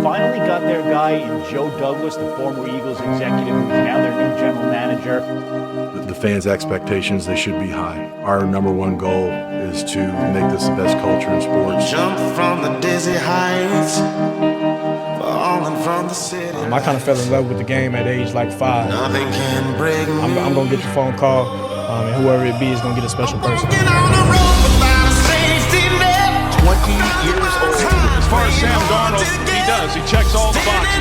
finally got their guy in Joe Douglas, the former Eagles executive, who's now their new general manager. The fans' expectations, they should be high. Our number one goal is to make this the best culture in sports. Jump from the dizzy heights, falling from the city. I kind of fell in love with the game at age like 5. Nothing can break me. I'm going to get the phone call, and whoever it be is going to get a special person. 20 years old. As far as Sam Darnold, he does. He checks all the boxes.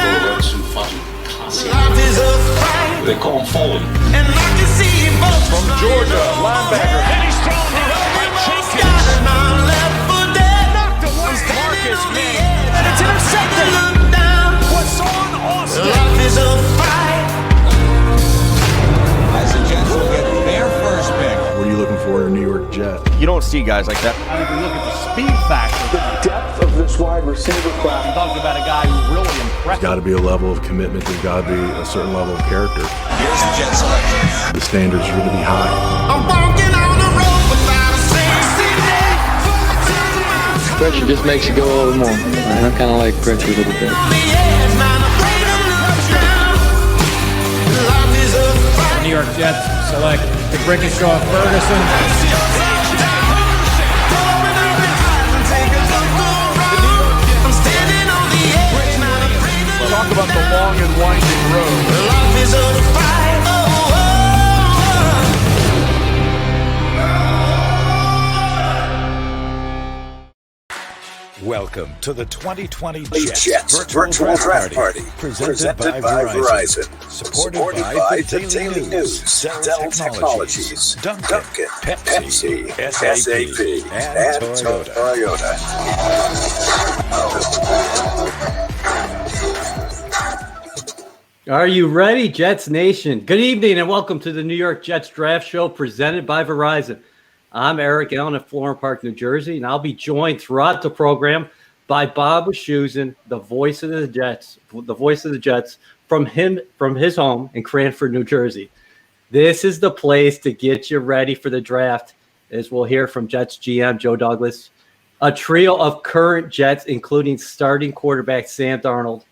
Here's Foley Fatukasi. They call him Foley. From Georgia, linebacker. And he's thrown to Jenkins. Knocked away. Marcus May. And it's intercepted. What's on Austin? I suggest we get their first pick. What are you looking for in a New York Jet? You don't see guys like that. I think we look at the speed factor. The depth of this wide receiver class. I'm talking about a guy who really impressed. There's got to be a level of commitment. There's got to be a certain level of character. Here's the Jet selection. The standards are going to be high. I'm walking on the road without a safety net. Pressure just makes you go a little more. I kind of like pressure a little bit. New York Jets select the Brickenshaw Ferguson. Talk about the long and winding road. Welcome to the 2020 Jets Virtual Draft Party, presented by Verizon. Supported by the Daily News, Dell Technologies, Dunkin', Pepsi, SAP, and Toyota. Are you ready, Jets Nation? Good evening and welcome to the New York Jets Draft Show presented by Verizon. I'm Eric Allen of Florham Park, New Jersey, and I'll be joined throughout the program by Bob Wischusen, the voice of the Jets from his home in Cranford, New Jersey. This is the place to get you ready for the draft, as we'll hear from Jets GM Joe Douglas, a trio of current Jets, including starting quarterback Sam Darnold,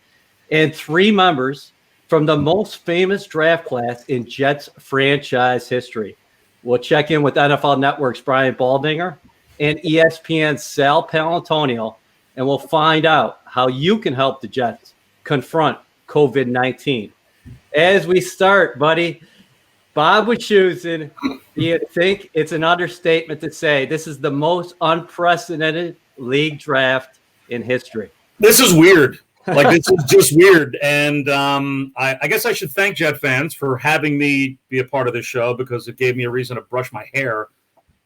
and 3 members from the most famous draft class in Jets franchise history. We'll check in with NFL Network's Brian Baldinger and ESPN's Sal Paolantonio, and we'll find out how you can help the Jets confront COVID-19. As we start, buddy, Bob Wischusen, do you think it's an understatement to say this is the most unprecedented league draft in history? This is weird. This is just weird. And I guess I should thank Jet fans for having me be a part of this show, because it gave me a reason to brush my hair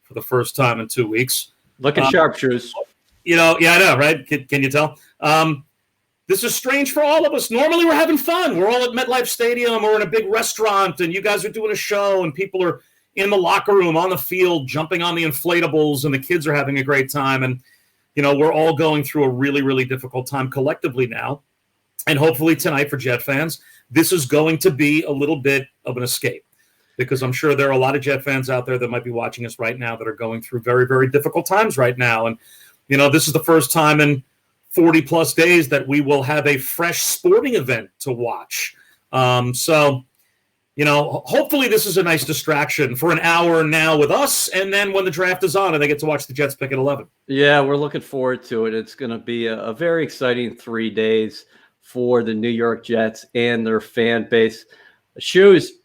for the first time in 2 weeks. Looking sharp, shoes. Yeah, I know, right? Can you tell? This is strange for all of us. Normally we're having fun. We're all at MetLife Stadium or in a big restaurant, and you guys are doing a show, and people are in the locker room, on the field, jumping on the inflatables, and the kids are having a great time. And we're all going through a really, really difficult time collectively now. And hopefully tonight for Jet fans, this is going to be a little bit of an escape, because I'm sure there are a lot of Jet fans out there that might be watching us right now that are going through very, very difficult times right now. And, this is the first time in 40 plus days that we will have a fresh sporting event to watch. Hopefully this is a nice distraction for an hour now with us, and then when the draft is on and they get to watch the Jets pick at 11. Yeah, we're looking forward to it. It's going to be a very exciting 3 days for the New York Jets and their fan base. Shoes,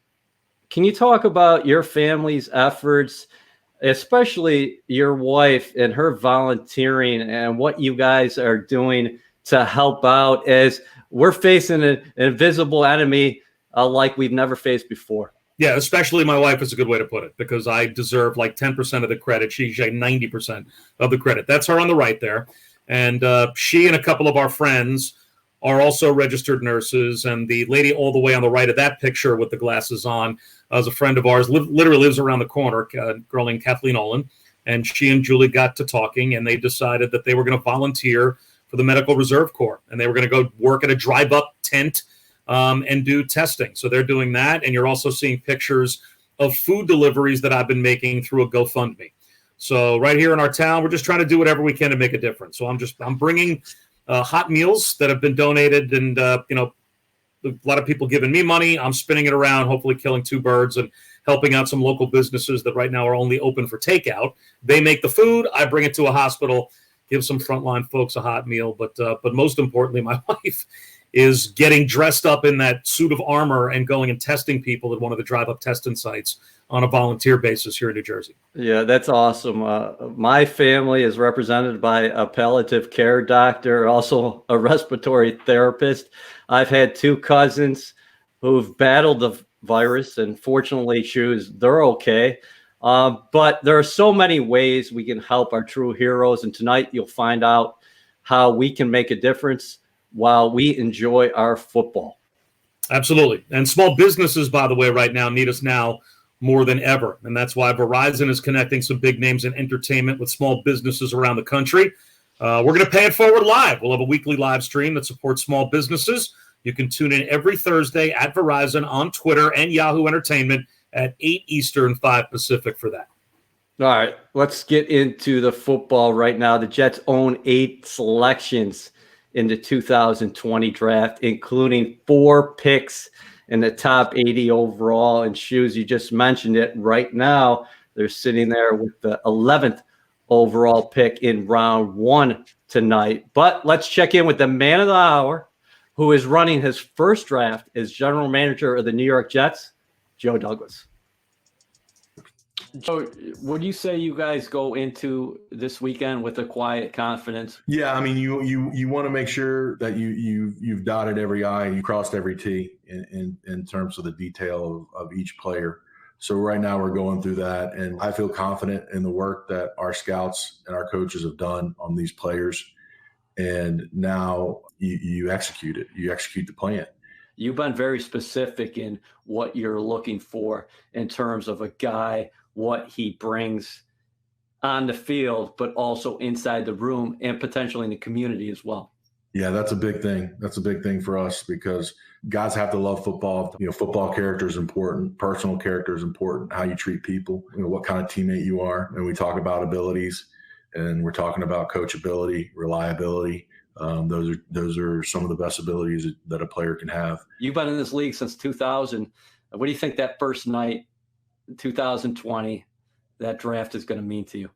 can you talk about your family's efforts, especially your wife and her volunteering, and what you guys are doing to help out as we're facing an invisible enemy like we've never faced before? Yeah, especially my wife is a good way to put it, because I deserve like 10% of the credit. She's like 90% of the credit. That's her on the right there. And she and a couple of our friends are also registered nurses. And the lady all the way on the right of that picture with the glasses on is a friend of ours, literally lives around the corner, a girl named Kathleen Olin. And she and Julie got to talking, and they decided that they were going to volunteer for the Medical Reserve Corps. And they were going to go work at a drive-up tent and do testing. So they're doing that. And you're also seeing pictures of food deliveries that I've been making through a GoFundMe. So right here in our town, we're just trying to do whatever we can to make a difference. So I'm bringing hot meals that have been donated, and a lot of people giving me money. I'm spinning it around, hopefully killing two birds and helping out some local businesses that right now are only open for takeout. They make the food. I bring it to a hospital, give some frontline folks a hot meal. But most importantly, my wife is getting dressed up in that suit of armor and going and testing people at one of the drive-up testing sites on a volunteer basis here in New Jersey. Yeah, that's awesome. My family is represented by a palliative care doctor, also a respiratory therapist. I've had two cousins who've battled the virus, and fortunately, they're okay. But there are so many ways we can help our true heroes, and tonight you'll find out how we can make a difference while we enjoy our football. Absolutely. And small businesses, by the way, right now need us now more than ever. And that's why Verizon is connecting some big names in entertainment with small businesses around the country. We're going to pay it forward live. We'll have a weekly live stream that supports small businesses. You can tune in every Thursday at Verizon on Twitter and Yahoo Entertainment at 8 Eastern, 5 Pacific for that. All right, let's get into the football right now. The Jets own 8 selections in the 2020 draft, including 4 picks in the top 80 overall. And Shoes, you just mentioned it. Right now, they're sitting there with the 11th overall pick in round 1 tonight. But let's check in with the man of the hour, who is running his first draft as general manager of the New York Jets, Joe Douglas. Joe, would you say you guys go into this weekend with a quiet confidence? Yeah, I mean, you want to make sure that you've dotted every I and you crossed every T in terms of the detail of each player. So right now we're going through that, and I feel confident in the work that our scouts and our coaches have done on these players. And now you execute it. You execute the plan. You've been very specific in what you're looking for in terms of a guy, what he brings on the field, but also inside the room and potentially in the community as well. Yeah, that's a big thing. That's a big thing for us because guys have to love football. Football character is important. Personal character is important. How you treat people, what kind of teammate you are. And we talk about abilities, and we're talking about coachability, reliability. Those are some of the best abilities that a player can have. You've been in this league since 2000. What do you think that first night, 2020, that draft is going to mean to you?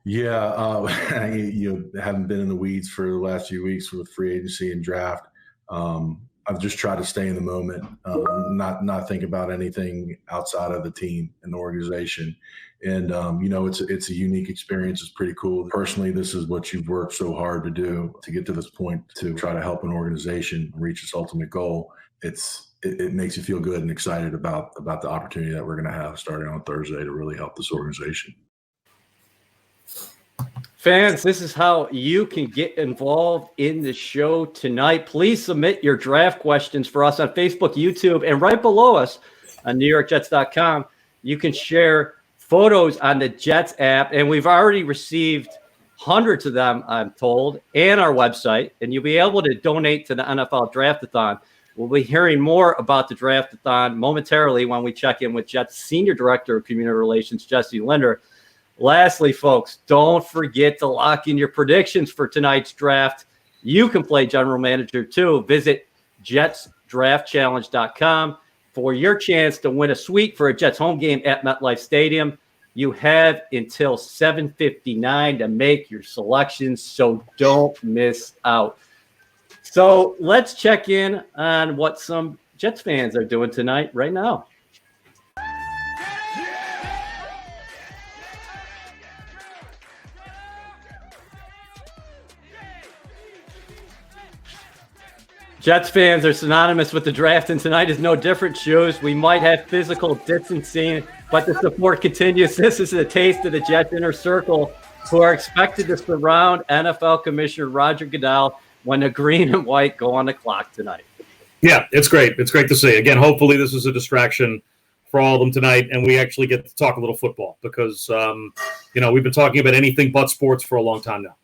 Yeah, you haven't been in the weeds for the last few weeks with free agency and draft. I've just tried to stay in the moment, not think about anything outside of the team and the organization. And, it's a unique experience. It's pretty cool. Personally, this is what you've worked so hard to do to get to this point, to try to help an organization reach its ultimate goal. It makes you feel good and excited about the opportunity that we're going to have starting on Thursday to really help this organization. Fans, this is how you can get involved in the show tonight. Please submit your draft questions for us on Facebook, YouTube, and right below us on NewYorkJets.com. You can share photos on the Jets app, and we've already received hundreds of them, I'm told, and our website, and you'll be able to donate to the NFL Draft-a-thon. We'll be hearing more about the Draft-a-thon momentarily when we check in with Jets Senior Director of Community Relations, Jesse Linder. Lastly, folks, don't forget to lock in your predictions for tonight's draft. You can play general manager too. Visit JetsDraftChallenge.com for your chance to win a suite for a Jets home game at MetLife Stadium. You have until 7:59 to make your selections, so don't miss out. So let's check in on what some Jets fans are doing tonight right now. Jets fans are synonymous with the draft, and tonight is no different, Shoes. We might have physical distancing, but the support continues. This is a taste of the Jets inner circle, who are expected to surround NFL Commissioner Roger Goodell when the green and white go on the clock tonight. Yeah, it's great. It's great to see. Again, hopefully this is a distraction for all of them tonight, and we actually get to talk a little football because, we've been talking about anything but sports for a long time now.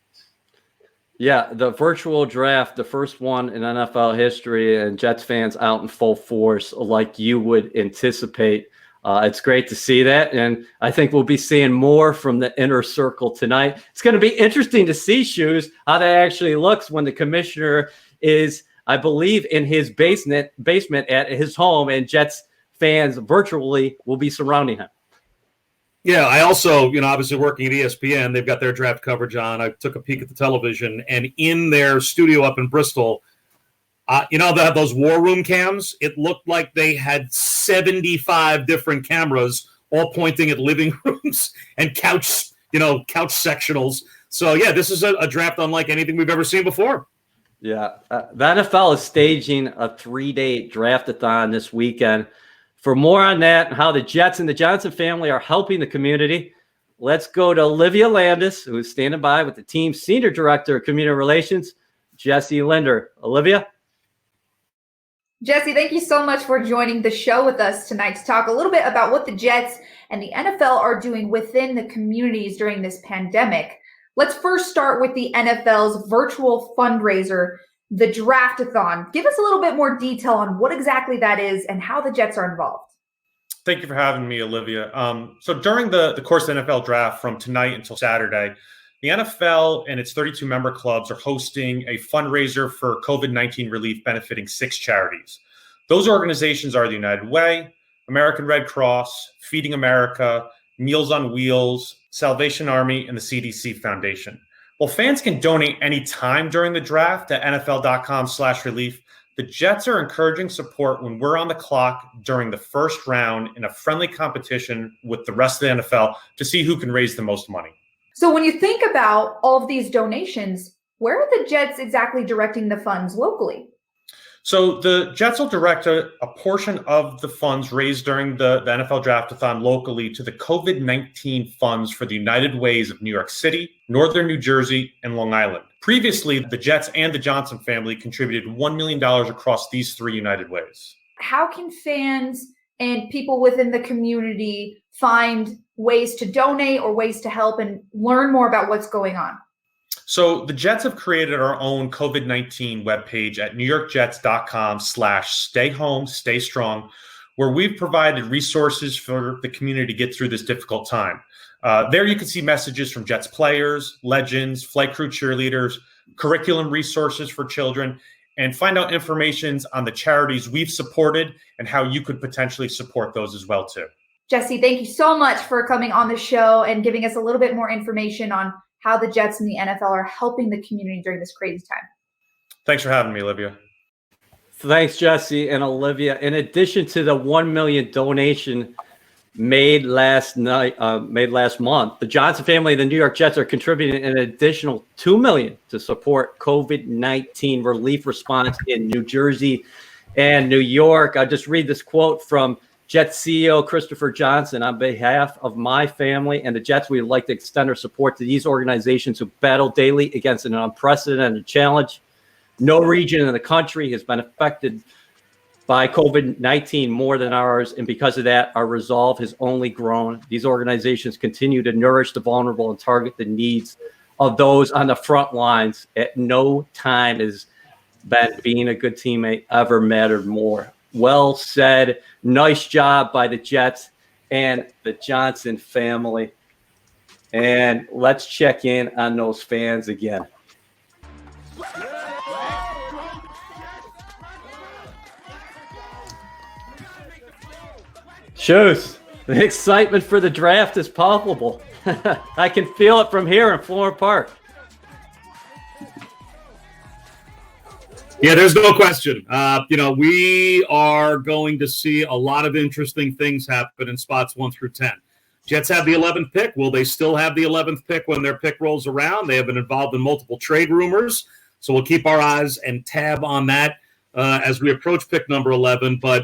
Yeah, the virtual draft, the first one in NFL history, and Jets fans out in full force like you would anticipate. It's great to see that, and I think we'll be seeing more from the inner circle tonight. It's going to be interesting to see, Shoes, how that actually looks when the commissioner is, I believe, in his basement at his home, and Jets fans virtually will be surrounding him. Yeah, I also, obviously working at ESPN, they've got their draft coverage on. I took a peek at the television, and in their studio up in Bristol, they have those war room cams. It looked like they had 75 different cameras all pointing at living rooms and couch sectionals. So, yeah, this is a draft unlike anything we've ever seen before. Yeah, the NFL is staging a 3-day draft-a-thon this weekend. For more on that and how the Jets and the Johnson family are helping the community, let's go to Olivia Landis, who is standing by with the team's Senior Director of Community Relations, Jesse Linder. Olivia? Jesse, thank you so much for joining the show with us tonight to talk a little bit about what the Jets and the NFL are doing within the communities during this pandemic. Let's first start with the NFL's virtual fundraiser, the Draft-a-thon. Give us a little bit more detail on what exactly that is and how the Jets are involved. Thank you for having me, Olivia. So during the course of the NFL draft from tonight until Saturday, the NFL and its 32 member clubs are hosting a fundraiser for COVID-19 relief benefiting 6 charities. Those organizations are the United Way, American Red Cross, Feeding America, Meals on Wheels, Salvation Army, and the CDC Foundation. While fans can donate any time during the draft at NFL.com/relief, the Jets are encouraging support when we're on the clock during the first round in a friendly competition with the rest of the NFL to see who can raise the most money. So when you think about all of these donations, where are the Jets exactly directing the funds locally? So the Jets will direct a portion of the funds raised during the NFL Draft-a-thon locally to the COVID-19 funds for the United Ways of New York City, Northern New Jersey, and Long Island. Previously, the Jets and the Johnson family contributed $1 million across these 3 United Ways. How can fans and people within the community find ways to donate or ways to help and learn more about what's going on? So the Jets have created our own COVID-19 webpage at newyorkjets.com/stay home, stay strong, where we've provided resources for the community to get through this difficult time. There you can see messages from Jets players, legends, flight crew cheerleaders, curriculum resources for children, and find out information on the charities we've supported and how you could potentially support those as well too. Jesse, thank you so much for coming on the show and giving us a little bit more information on how the Jets and the NFL are helping the community during this crazy time. Thanks for having me, Olivia. Thanks, Jesse and Olivia. In addition to the $1 million donation made last month, the Johnson family and the New York Jets are contributing an additional $2 million to support COVID-19 relief response in New Jersey and New York. I'll just read this quote from Jets CEO Christopher Johnson. On behalf of my family and the Jets, we would like to extend our support to these organizations who battle daily against an unprecedented challenge. No region in the country has been affected by COVID-19 more than ours, and because of that, our resolve has only grown. These organizations continue to nourish the vulnerable and target the needs of those on the front lines. At no time has being a good teammate ever mattered more. Well said. Nice job by the Jets and the Johnson family. And let's check in on those fans again. Shoes, the excitement for the draft is palpable. I can feel it from here in Florham Park. Yeah, there's no question. We are going to see a lot of interesting things happen in spots 1 through 10. Jets have the 11th pick. Will they still have the 11th pick when their pick rolls around? They have been involved in multiple trade rumors, so we'll keep our eyes and tab on that as we approach pick number 11. But,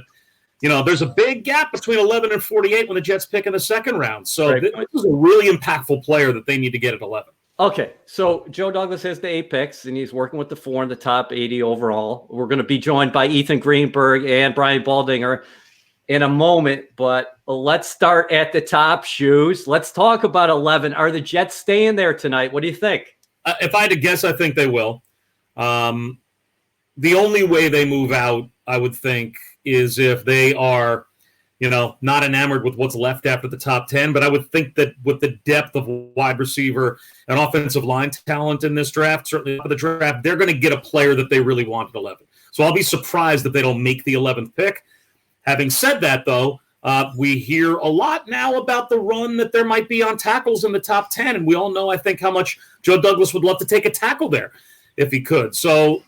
there's a big gap between 11 and 48 when the Jets pick in the second round. So this is a really impactful player that they need to get at 11. Okay, so Joe Douglas has the 8 picks, and he's working with the 4 in the top 80 overall. We're going to be joined by Ethan Greenberg and Brian Baldinger in a moment, but let's start at the top, Shoes. Let's talk about 11. Are the Jets staying there tonight? What do you think? If I had to guess, I think they will. The only way they move out, I would think, is if they are, not enamored with what's left after the top 10. But I would think that with the depth of wide receiver and offensive line talent in this draft, certainly for the draft, they're going to get a player that they really want at 11. So I'll be surprised if they don't make the 11th pick. Having said that, though, we hear a lot now about the run that there might be on tackles in the top 10. And we all know, I think, how much Joe Douglas would love to take a tackle there if he could. So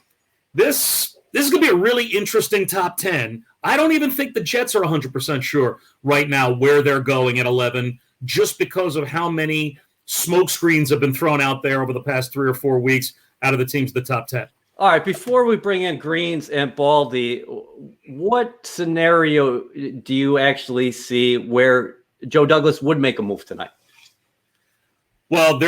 this is going to be a really interesting top 10. I don't even think the Jets are 100% sure right now where they're going at 11, just because of how many smoke screens have been thrown out there over the past 3 or 4 weeks out of the teams in the top 10. All right, before we bring in Greens and Baldy, what scenario do you actually see where Joe Douglas would make a move tonight? Well,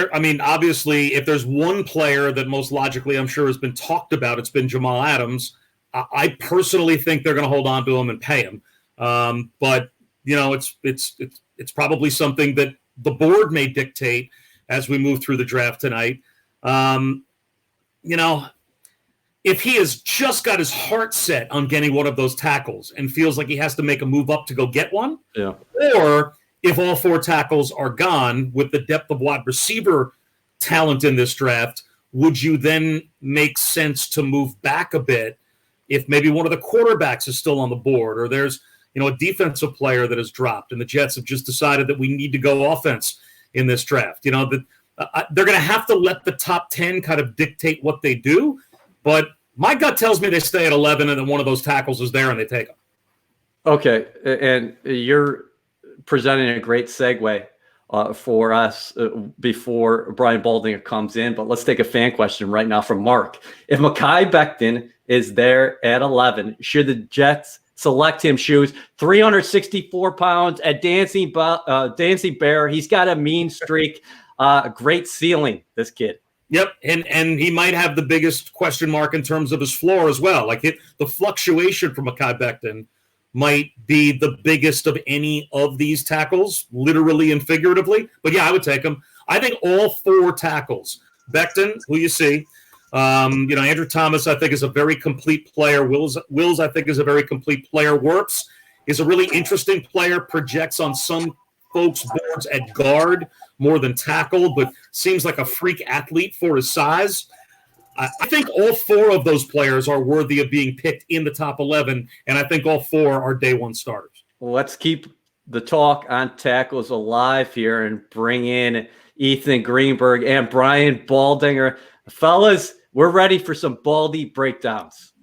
obviously, if there's one player that most logically I'm sure has been talked about, it's been Jamal Adams. I personally think they're going to hold on to him and pay him. But it's probably something that the board may dictate as we move through the draft tonight. If he has just got his heart set on getting one of those tackles and feels like he has to make a move up to go get one, or if all 4 tackles are gone with the depth of wide receiver talent in this draft, would you then make sense to move back a bit if maybe one of the quarterbacks is still on the board, or there's a defensive player that has dropped and the Jets have just decided that we need to go offense in this draft? They're going to have to let the top 10 kind of dictate what they do, but my gut tells me they stay at 11 and then one of those tackles is there and they take them. Okay, and you're presenting a great segue for us before Brian Baldinger comes in, but let's take a fan question right now from Mark. If Mekhi Becton is there at 11, should the Jets select him? Shoes, 364 pounds, a dancing bear. He's got a mean streak, great ceiling, this kid. Yep, and he might have the biggest question mark in terms of his floor as well. The fluctuation for Mekhi Becton might be the biggest of any of these tackles, literally and figuratively. But yeah, I would take him. I think all 4 tackles. Becton, who you see, Andrew Thomas, I think, is a very complete player. Wills, I think, is a very complete player. Wirfs is a really interesting player. Projects on some folks' boards at guard more than tackle, but seems like a freak athlete for his size. I think all 4 of those players are worthy of being picked in the top 11, and I think all 4 are day 1 starters. Well, let's keep the talk on tackles alive here and bring in Ethan Greenberg and Brian Baldinger. Fellas, we're ready for some Baldy breakdowns.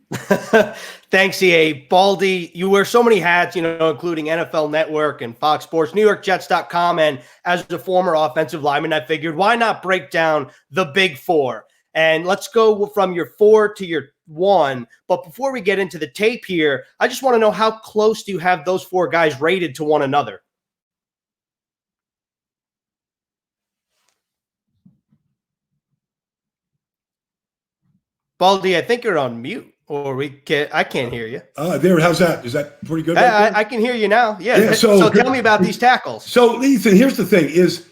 Thanks, EA. Baldy, you wear so many hats, including NFL Network and Fox Sports, NewYorkJets.com, and as a former offensive lineman, I figured, why not break down the big 4? And let's go from your 4 to your 1. But before we get into the tape here, I just want to know, how close do you have those 4 guys rated to one another? Baldy, I think you're on mute. Or I can't hear you. There. How's that? Is that pretty good? I can hear you now. Yeah. So tell me about these tackles. So Ethan, here's the thing: is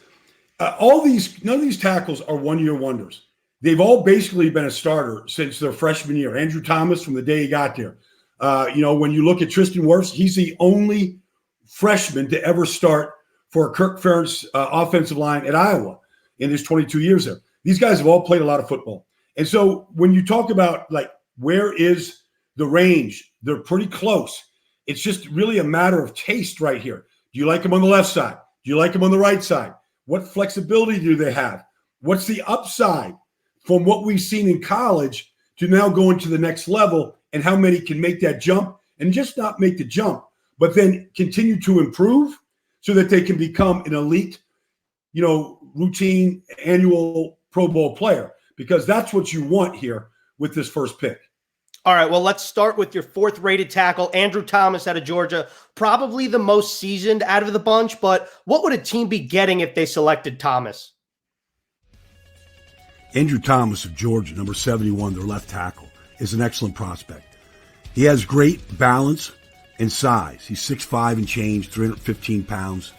none of these tackles are one-year wonders. They've all basically been a starter since their freshman year. Andrew Thomas, from the day he got there. When you look at Tristan Wirfs, he's the only freshman to ever start for Kirk Ferentz offensive line at Iowa in his 22 years there. These guys have all played a lot of football, and so when you talk about where is the range? They're pretty close. It's just really a matter of taste right here. Do you like them on the left side? Do you like them on the right side? What flexibility do they have? What's the upside from what we've seen in college to now going to the next level, and how many can make that jump and just not make the jump, but then continue to improve so that they can become an elite, routine annual Pro Bowl player, because that's what you want here with this first pick. All right, well, let's start with your 4th rated tackle, Andrew Thomas out of Georgia, probably the most seasoned out of the bunch, but what would a team be getting if they selected Thomas? Andrew Thomas of Georgia, number 71, their left tackle, is an excellent prospect. He has great balance and size. He's 6'5" and change, 315 pounds.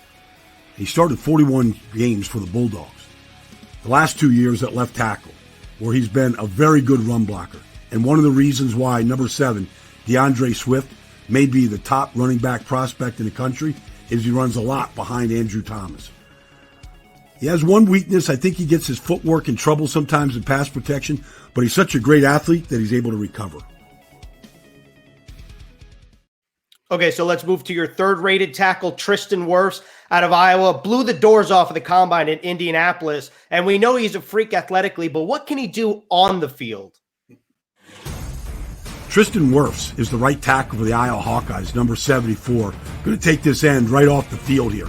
He started 41 games for the Bulldogs. The last 2 years at left tackle, where he's been a very good run blocker. And one of the reasons why number 7, DeAndre Swift, may be the top running back prospect in the country, is he runs a lot behind Andrew Thomas. He has one weakness. I think he gets his footwork in trouble sometimes in pass protection, but he's such a great athlete that he's able to recover. Okay, so let's move to your third-rated tackle, Tristan Wirfs out of Iowa. Blew the doors off of the combine in Indianapolis, and we know he's a freak athletically, but what can he do on the field? Tristan Wirfs is the right tackle for the Iowa Hawkeyes, number 74. Going to take this end right off the field here.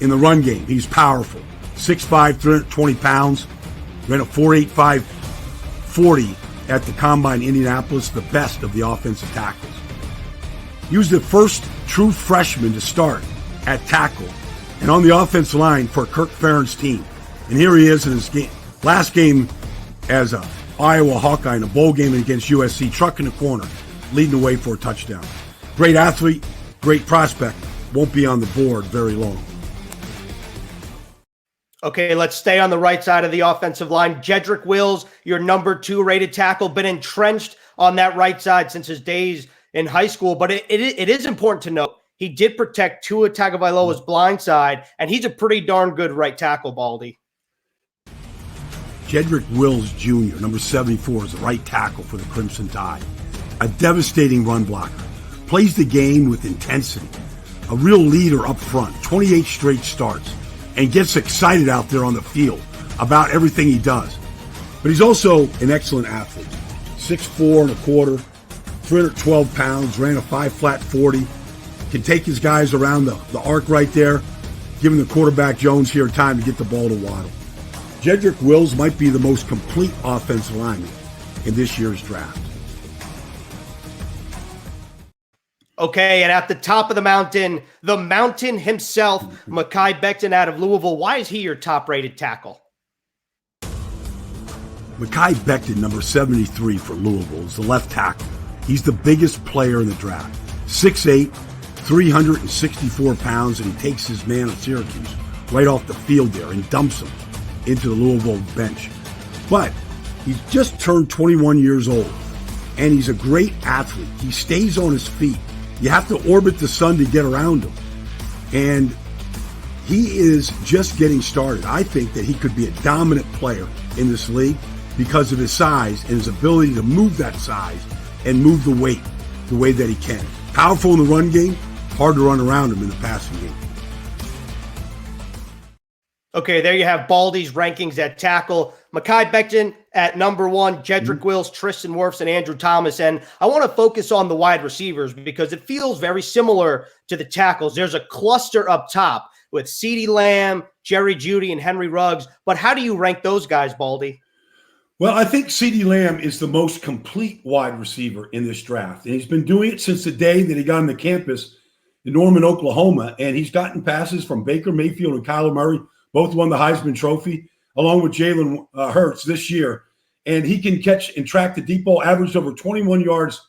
In the run game, he's powerful. 6'5", 320 pounds. Ran a 4.85 40 at the combine in Indianapolis, the best of the offensive tackles. He was the first true freshman to start at tackle and on the offensive line for Kirk Ferentz' team. And here he is in his last game as a Iowa Hawkeye in a bowl game against USC, trucking the corner, leading the way for a touchdown. Great athlete, great prospect, won't be on the board very long. Okay, let's stay on the right side of the offensive line. Jedrick Wills, your number 2 rated tackle, been entrenched on that right side since his days in high school, but it is important to note he did protect Tua Tagovailoa's blind side, and he's a pretty darn good right tackle, Baldy. Jedrick Wills Jr., number 74, is the right tackle for the Crimson Tide. A devastating run blocker. Plays the game with intensity. A real leader up front, 28 straight starts, and gets excited out there on the field about everything he does. But he's also an excellent athlete. 6'4" and a quarter, 312 pounds, ran a 5.40 40. Can take his guys around the arc right there, giving the quarterback Jones here time to get the ball to Waddle. Jedrick Wills might be the most complete offensive lineman in this year's draft. Okay, and at the top of the mountain himself, Mekhi Becton out of Louisville. Why is he your top-rated tackle? Mekhi Becton, number 73 for Louisville, is the left tackle. He's the biggest player in the draft. 6'8", 364 pounds, and he takes his man at Syracuse right off the field there and dumps him into the Louisville bench. But he's just turned 21 years old, and he's a great athlete. He stays on his feet. You have to orbit the sun to get around him. And he is just getting started. I think that he could be a dominant player in this league because of his size and his ability to move that size and move the weight the way that he can. Powerful in the run game, hard to run around him in the passing game. Okay, there you have Baldy's rankings at tackle. Mekhi Becton at number 1, Jedrick Wills, Tristan Wirfs, and Andrew Thomas. And I want to focus on the wide receivers because it feels very similar to the tackles. There's a cluster up top with CeeDee Lamb, Jerry Jeudy, and Henry Ruggs. But how do you rank those guys, Baldy? Well, I think CeeDee Lamb is the most complete wide receiver in this draft. And he's been doing it since the day that he got on the campus in Norman, Oklahoma. And he's gotten passes from Baker Mayfield and Kyler Murray. Both won the Heisman Trophy, along with Jalen Hurts this year. And he can catch and track the deep ball, averaged over 21 yards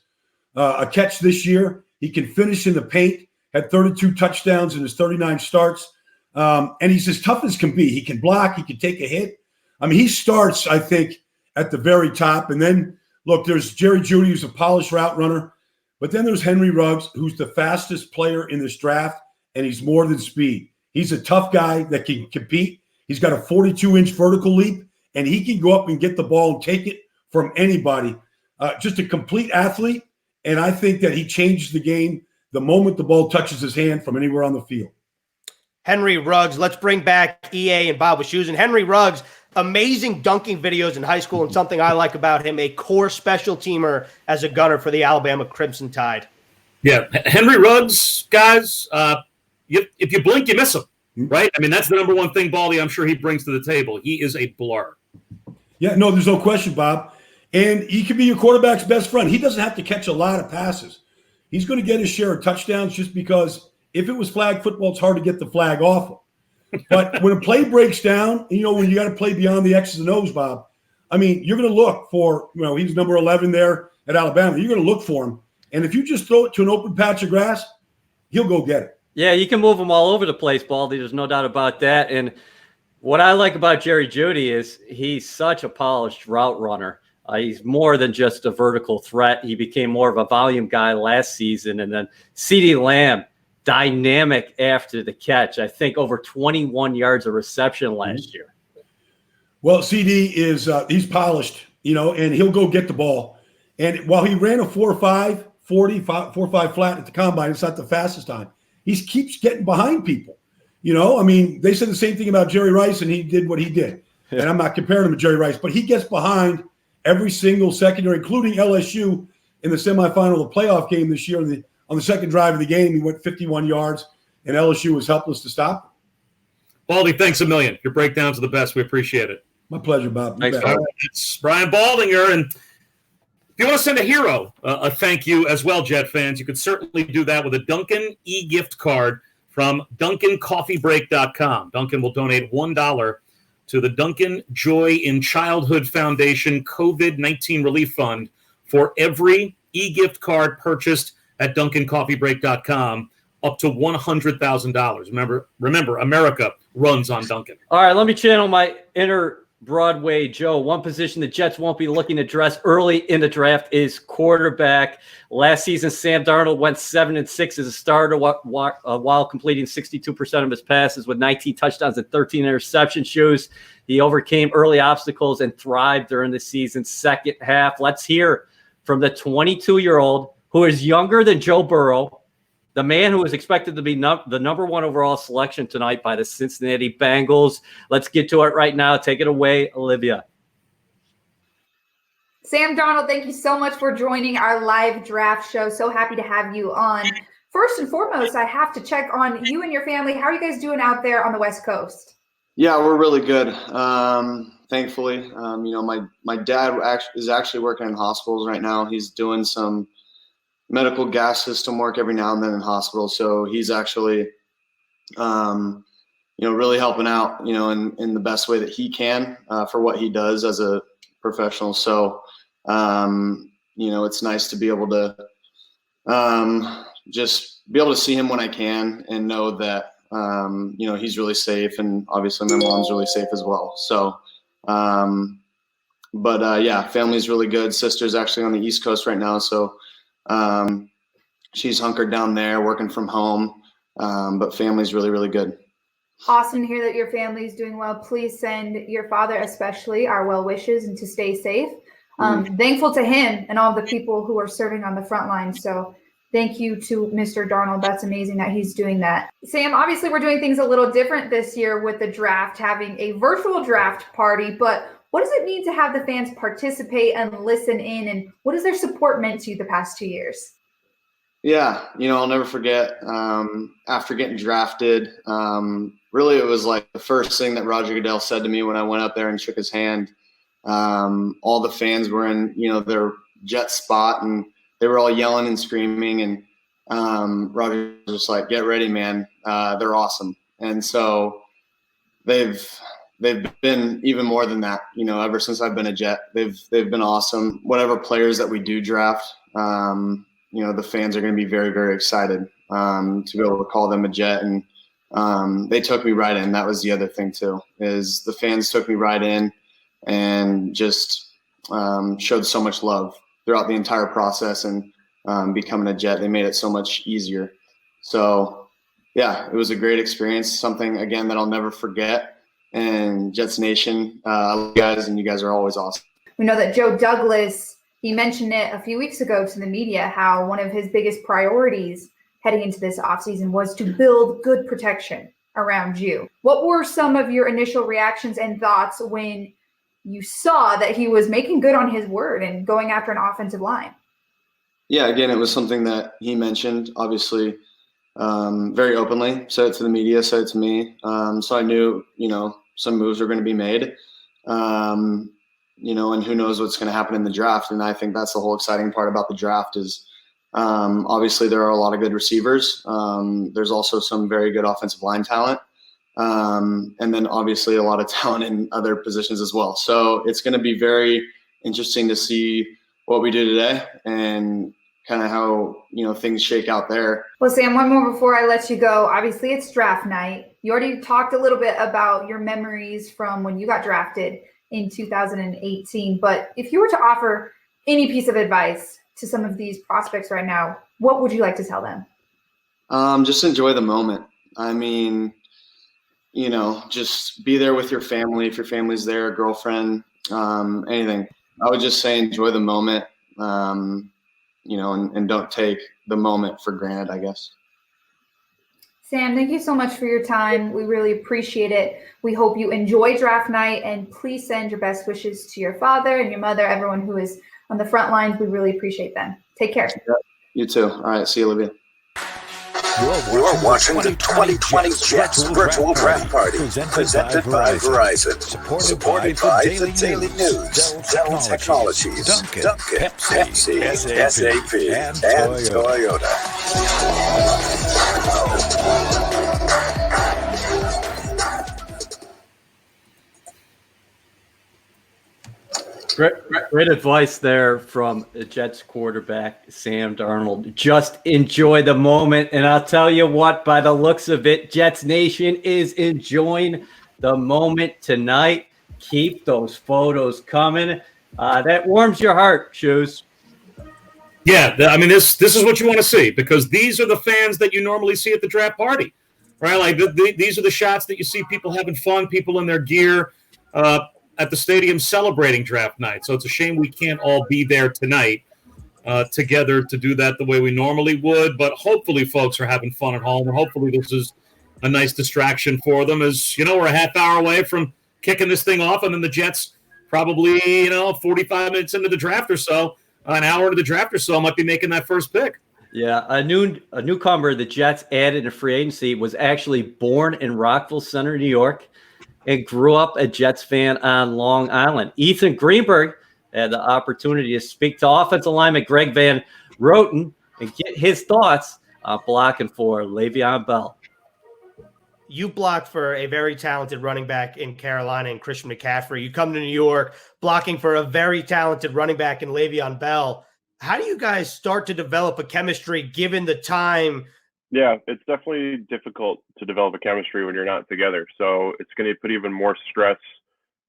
a catch this year. He can finish in the paint, had 32 touchdowns in his 39 starts. And he's as tough as can be. He can block. He can take a hit. I mean, he starts, I think, at the very top. And then, look, there's Jerry Jeudy, who's a polished route runner. But then there's Henry Ruggs, who's the fastest player in this draft, and he's more than speed. He's a tough guy that can compete. He's got a 42-inch vertical leap, and he can go up and get the ball and take it from anybody. Just a complete athlete, and I think that he changes the game the moment the ball touches his hand from anywhere on the field. Henry Ruggs. Let's bring back EA and Bob Wischusen. Henry Ruggs, amazing dunking videos in high school, and something I like about him, a core special teamer as a gunner for the Alabama Crimson Tide. Yeah, Henry Ruggs, guys, if you blink, you miss him, right? I mean, that's the number one thing, Baldy, I'm sure he brings to the table. He is a blur. Yeah, no, there's no question, Bob. And he can be your quarterback's best friend. He doesn't have to catch a lot of passes. He's going to get his share of touchdowns just because if it was flag football, it's hard to get the flag off him. But when a play breaks down, when you got to play beyond the X's and O's, Bob, I mean, you're going to look for, he's number 11 there at Alabama. You're going to look for him. And if you just throw it to an open patch of grass, he'll go get it. Yeah, you can move him all over the place, Baldy. There's no doubt about that. And what I like about Jerry Jeudy is he's such a polished route runner. He's more than just a vertical threat. He became more of a volume guy last season. And then CeeDee Lamb, dynamic after the catch. I think over 21 yards of reception last year. Well, CD is he's polished, and he'll go get the ball. And while he ran a 4.5 40, 4.5 flat at the combine, it's not the fastest time. He keeps getting behind people. They said the same thing about Jerry Rice, and he did what he did. And I'm not comparing him to Jerry Rice, but he gets behind every single secondary, including LSU in the semifinal of the playoff game this year. On the second drive of the game, he went 51 yards, and LSU was helpless to stop him. Baldy, thanks a million. Your breakdowns are the best. We appreciate it. My pleasure, Bob. Thanks, Bob. It's Brian Baldinger. And if you want to send a hero a thank you as well, Jet fans, you could certainly do that with a Dunkin' e-gift card from DunkinCoffeeBreak.com. Dunkin' will donate $1 to the Dunkin' Joy in Childhood Foundation COVID-19 Relief Fund for every e-gift card purchased at DunkinCoffeeBreak.com, up to $100,000. Remember, America runs on Dunkin'. All right, let me channel my inner Broadway Joe. One position the Jets won't be looking to address early in the draft is quarterback. Last season, Sam Darnold went 7-6 as a starter while completing 62% of his passes with 19 touchdowns and 13 interception shoes. He overcame early obstacles and thrived during the season's second half. Let's hear from the 22-year-old who is younger than Joe Burrow, the man who was expected to be the number one overall selection tonight by the Cincinnati Bengals. Let's get to it right now. Take it away, Olivia. Sam Darnold, thank you so much for joining our live draft show. So happy to have you on. First and foremost, I have to check on you and your family. How are you guys doing out there on the West Coast? Yeah, we're really good. Thankfully, my dad is actually working in hospitals right now. He's doing some medical gas system work every now and then in hospitals. So he's actually, really helping out, in the best way that he can for what he does as a professional. So, it's nice to be able to just be able to see him when I can and know that, he's really safe, and obviously my mom's really safe as well. So, family's really good. Sister's actually on the East Coast right now. So, she's hunkered down there working from home, but family's really, really good. Awesome to hear that your family is doing well. Please send your father especially our well wishes and to stay safe. Thankful to him and all the people who are serving on the front line. So thank you to Mr. Darnold. That's amazing that he's doing that. Sam, obviously we're doing things a little different this year with the draft, having a virtual draft party, but what does it mean to have the fans participate and listen in, and what has their support meant to you the past 2 years? Yeah, I'll never forget after getting drafted, really it was like the first thing that Roger Goodell said to me when I went up there and shook his hand. All the fans were in, their jet spot, and they were all yelling and screaming, and Roger was just like, "Get ready, man. They're awesome." And so they've been even more than that, ever since I've been a Jet. They've been awesome. Whatever players that we do draft, the fans are going to be very, very excited to be able to call them a Jet. And they took me right in. That was the other thing too, is the fans took me right in and just showed so much love throughout the entire process, and becoming a Jet. They made it so much easier. So yeah, it was a great experience. Something again that I'll never forget. And Jets Nation, I love you guys, and you guys are always awesome. We know that Joe Douglas, he mentioned it a few weeks ago to the media, how one of his biggest priorities heading into this offseason was to build good protection around you. What were some of your initial reactions and thoughts when you saw that he was making good on his word and going after an offensive line? Yeah, again, it was something that he mentioned, obviously, very openly, said it to the media, said it to me. So I knew, some moves were going to be made, and who knows what's going to happen in the draft. And I think that's the whole exciting part about the draft is obviously there are a lot of good receivers. There's also some very good offensive line talent. And then obviously a lot of talent in other positions as well. So it's going to be very interesting to see what we do today and kind of how, things shake out there. Well, Sam, one more before I let you go. Obviously, it's draft night. You already talked a little bit about your memories from when you got drafted. in 2018. But if you were to offer any piece of advice to some of these prospects right now, what would you like to tell them? Just enjoy the moment. I mean, just be there with your family. If your family's there, girlfriend, anything. I would just say enjoy the moment, and don't take the moment for granted, I guess. Sam, thank you so much for your time. We really appreciate it. We hope you enjoy draft night, and please send your best wishes to your father and your mother, everyone who is on the front lines. We really appreciate them. Take care. You too. All right. See you, Olivia. You're watching the 2020 Jets Virtual Draft Party, presented by Verizon, supported by the Daily News, Dell Technologies, Dunkin', Pepsi, SAP, and Toyota. Great advice there from the Jets quarterback, Sam Darnold. Just enjoy the moment. And I'll tell you what, by the looks of it, Jets Nation is enjoying the moment tonight. Keep those photos coming. That warms your heart, Shoes. Yeah, I mean, this is what you want to see, because these are the fans that you normally see at the draft party, right? Like these are the shots that you see people having fun, people in their gear, at the stadium celebrating draft night. So it's a shame we can't all be there tonight together to do that the way we normally would. But hopefully folks are having fun at home, and hopefully this is a nice distraction for them. As you know, we're a half hour away from kicking this thing off, and then the Jets probably 45 minutes into the draft or so, an hour into the draft or so, might be making that first pick. Yeah, a newcomer the Jets added in free agency was actually born in Rockville Center, New York, and grew up a Jets fan on Long Island. Ethan Greenberg had the opportunity to speak to offensive lineman Greg Van Roten and get his thoughts on blocking for Le'Veon Bell. You blocked for a very talented running back in Carolina and Christian McCaffrey. You come to New York blocking for a very talented running back in Le'Veon Bell. How do you guys start to develop a chemistry given the time? Yeah, it's definitely difficult to develop a chemistry when you're not together. So it's going to put even more stress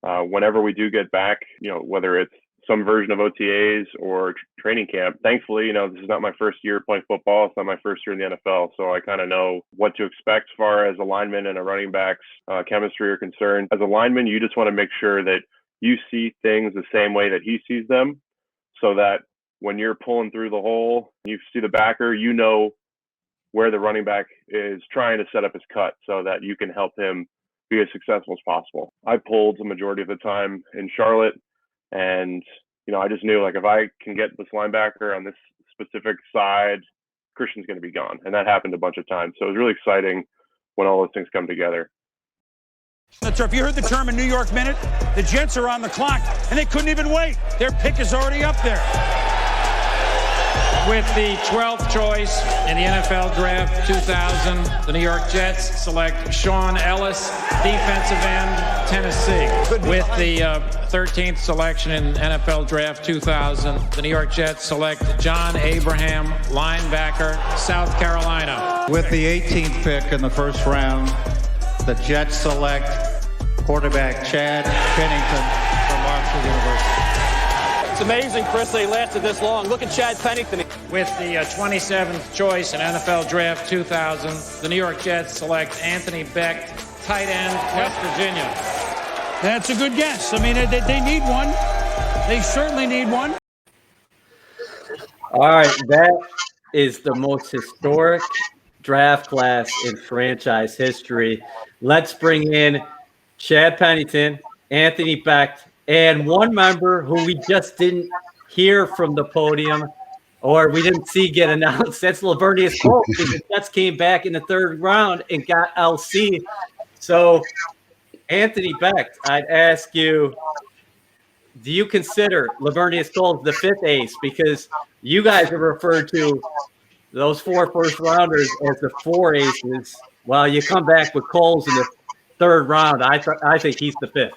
whenever we do get back, whether it's some version of OTAs or training camp. Thankfully, this is not my first year playing football. It's not my first year in the NFL. So I kind of know what to expect as far as a lineman and a running back's chemistry are concerned. As a lineman, you just want to make sure that you see things the same way that he sees them, so that when you're pulling through the hole, you see the backer, where the running back is trying to set up his cut so that you can help him be as successful as possible. I pulled the majority of the time in Charlotte, and I just knew, like, if I can get this linebacker on this specific side, Christian's going to be gone. And that happened a bunch of times. So it was really exciting when all those things come together. So if you heard the term a New York minute, the Jets are on the clock, and they couldn't even wait. Their pick is already up there. With the 12th choice in the NFL Draft 2000, the New York Jets select Sean Ellis, defensive end, Tennessee. With the 13th selection in NFL Draft 2000, the New York Jets select John Abraham, linebacker, South Carolina. With the 18th pick in the first round, the Jets select quarterback Chad Pennington from Marshall University. It's amazing, Chris, they lasted this long. Look at Chad Pennington. With the 27th choice in NFL Draft 2000, the New York Jets select Anthony Becht, tight end, West Virginia. That's a good guess. I mean, they need one. They certainly need one. All right, that is the most historic draft class in franchise history. Let's bring in Chad Pennington, Anthony Becht, and one member who we just didn't hear from the podium, or we didn't see get announced. That's Lavernius Cole. The Jets came back in the third round and got LC. So, Anthony Becht, I'd ask you, do you consider Lavernius Cole the fifth ace? Because you guys have referred to those 4 first-rounders as the 4 aces. Well, you come back with Coles in the third round. I think he's the fifth.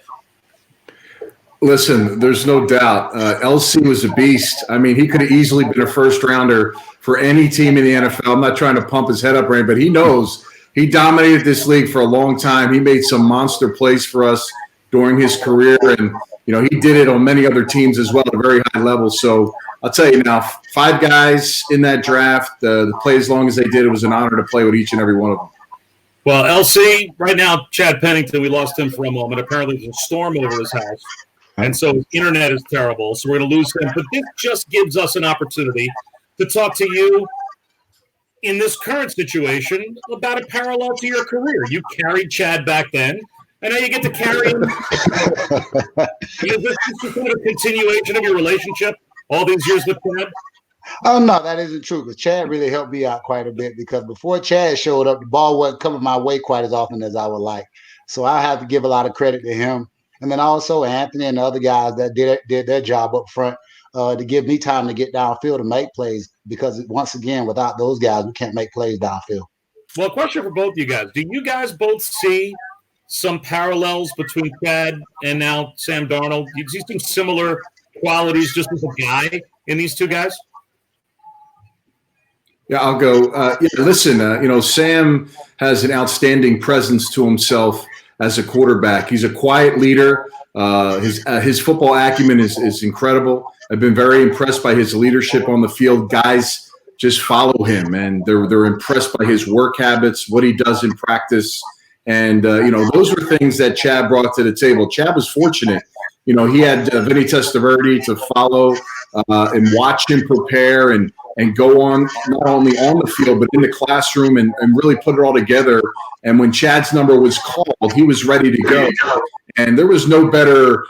Listen, there's no doubt. LC was a beast. I mean, he could have easily been a first rounder for any team in the NFL. I'm not trying to pump his head up, Ray, but he knows he dominated this league for a long time. He made some monster plays for us during his career. And he did it on many other teams as well at a very high level. So I'll tell you now, 5 guys in that draft, the play as long as they did, it was an honor to play with each and every one of them. Well, LC, right now, Chad Pennington, we lost him for a moment. Apparently there's a storm over his house. And so his internet is terrible. So we're going to lose him. But this just gives us an opportunity to talk to you in this current situation about a parallel to your career. You carried Chad back then. And now you get to carry him. Is this just a continuation of your relationship all these years with Chad? Oh, no, that isn't true, because Chad really helped me out quite a bit, because before Chad showed up, the ball wasn't coming my way quite as often as I would like. So I have to give a lot of credit to him. And then also Anthony and the other guys that did their job up front to give me time to get downfield and make plays, because once again, without those guys, we can't make plays downfield. Well, question for both of you guys. Do you guys both see some parallels between Chad and now Sam Darnold? Do you see some similar qualities just as a guy in these two guys? Yeah, I'll go. Listen, Sam has an outstanding presence to himself as a quarterback. He's a quiet leader. His football acumen is incredible. I've been very impressed by his leadership on the field. Guys just follow him, and they're impressed by his work habits, what he does in practice. And, those were things that Chad brought to the table. Chad was fortunate. He had Vinny Testaverde to follow and watch him prepare and go on, not only on the field, but in the classroom and really put it all together. And when Chad's number was called, he was ready to go. And there was no better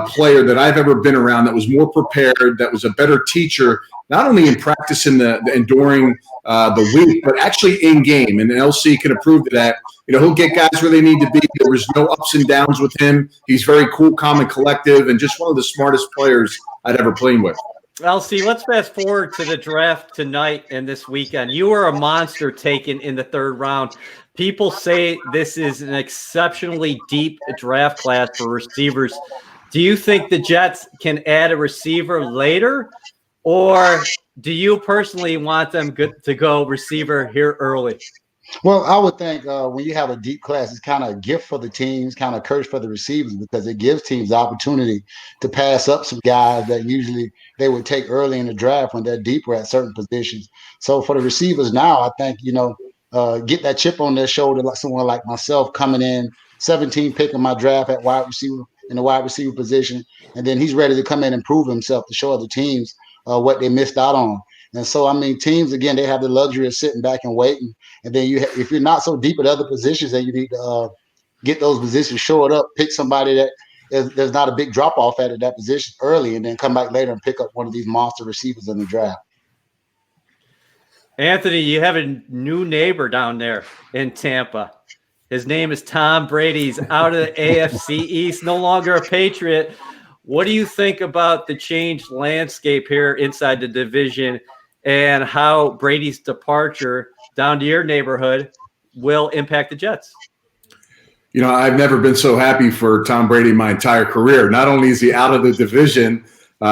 player that I've ever been around that was more prepared, that was a better teacher, not only in practice and during the week, but actually in game. And LC can approve to that. He'll get guys where they need to be. There was no ups and downs with him. He's very cool, calm, and collective, and just one of the smartest players I'd ever played with. LC, let's fast forward to the draft tonight and this weekend. You were a monster taken in the 3rd round. People say this is an exceptionally deep draft class for receivers. Do you think the Jets can add a receiver later, or do you personally want them to go receiver here early? Well, I would think when you have a deep class, it's kind of a gift for the teams, kind of a curse for the receivers, because it gives teams the opportunity to pass up some guys that usually they would take early in the draft when they're deeper at certain positions. So for the receivers now, I think, get that chip on their shoulder, like someone like myself coming in 17 picking my draft at wide receiver in the wide receiver position. And then he's ready to come in and prove himself to show other teams what they missed out on. And so, teams, again, they have the luxury of sitting back and waiting. And then if you're not so deep at other positions, then you need to get those positions shored up, pick somebody that there's not a big drop-off at that position early, and then come back later and pick up one of these monster receivers in the draft. Anthony, you have a new neighbor down there in Tampa. His name is Tom Brady. He's out of the AFC East, no longer a Patriot. What do you think about the changed landscape here inside the division and how Brady's departure down to your neighborhood will impact the Jets? I've never been so happy for Tom Brady in my entire career. Not only is he out of the division,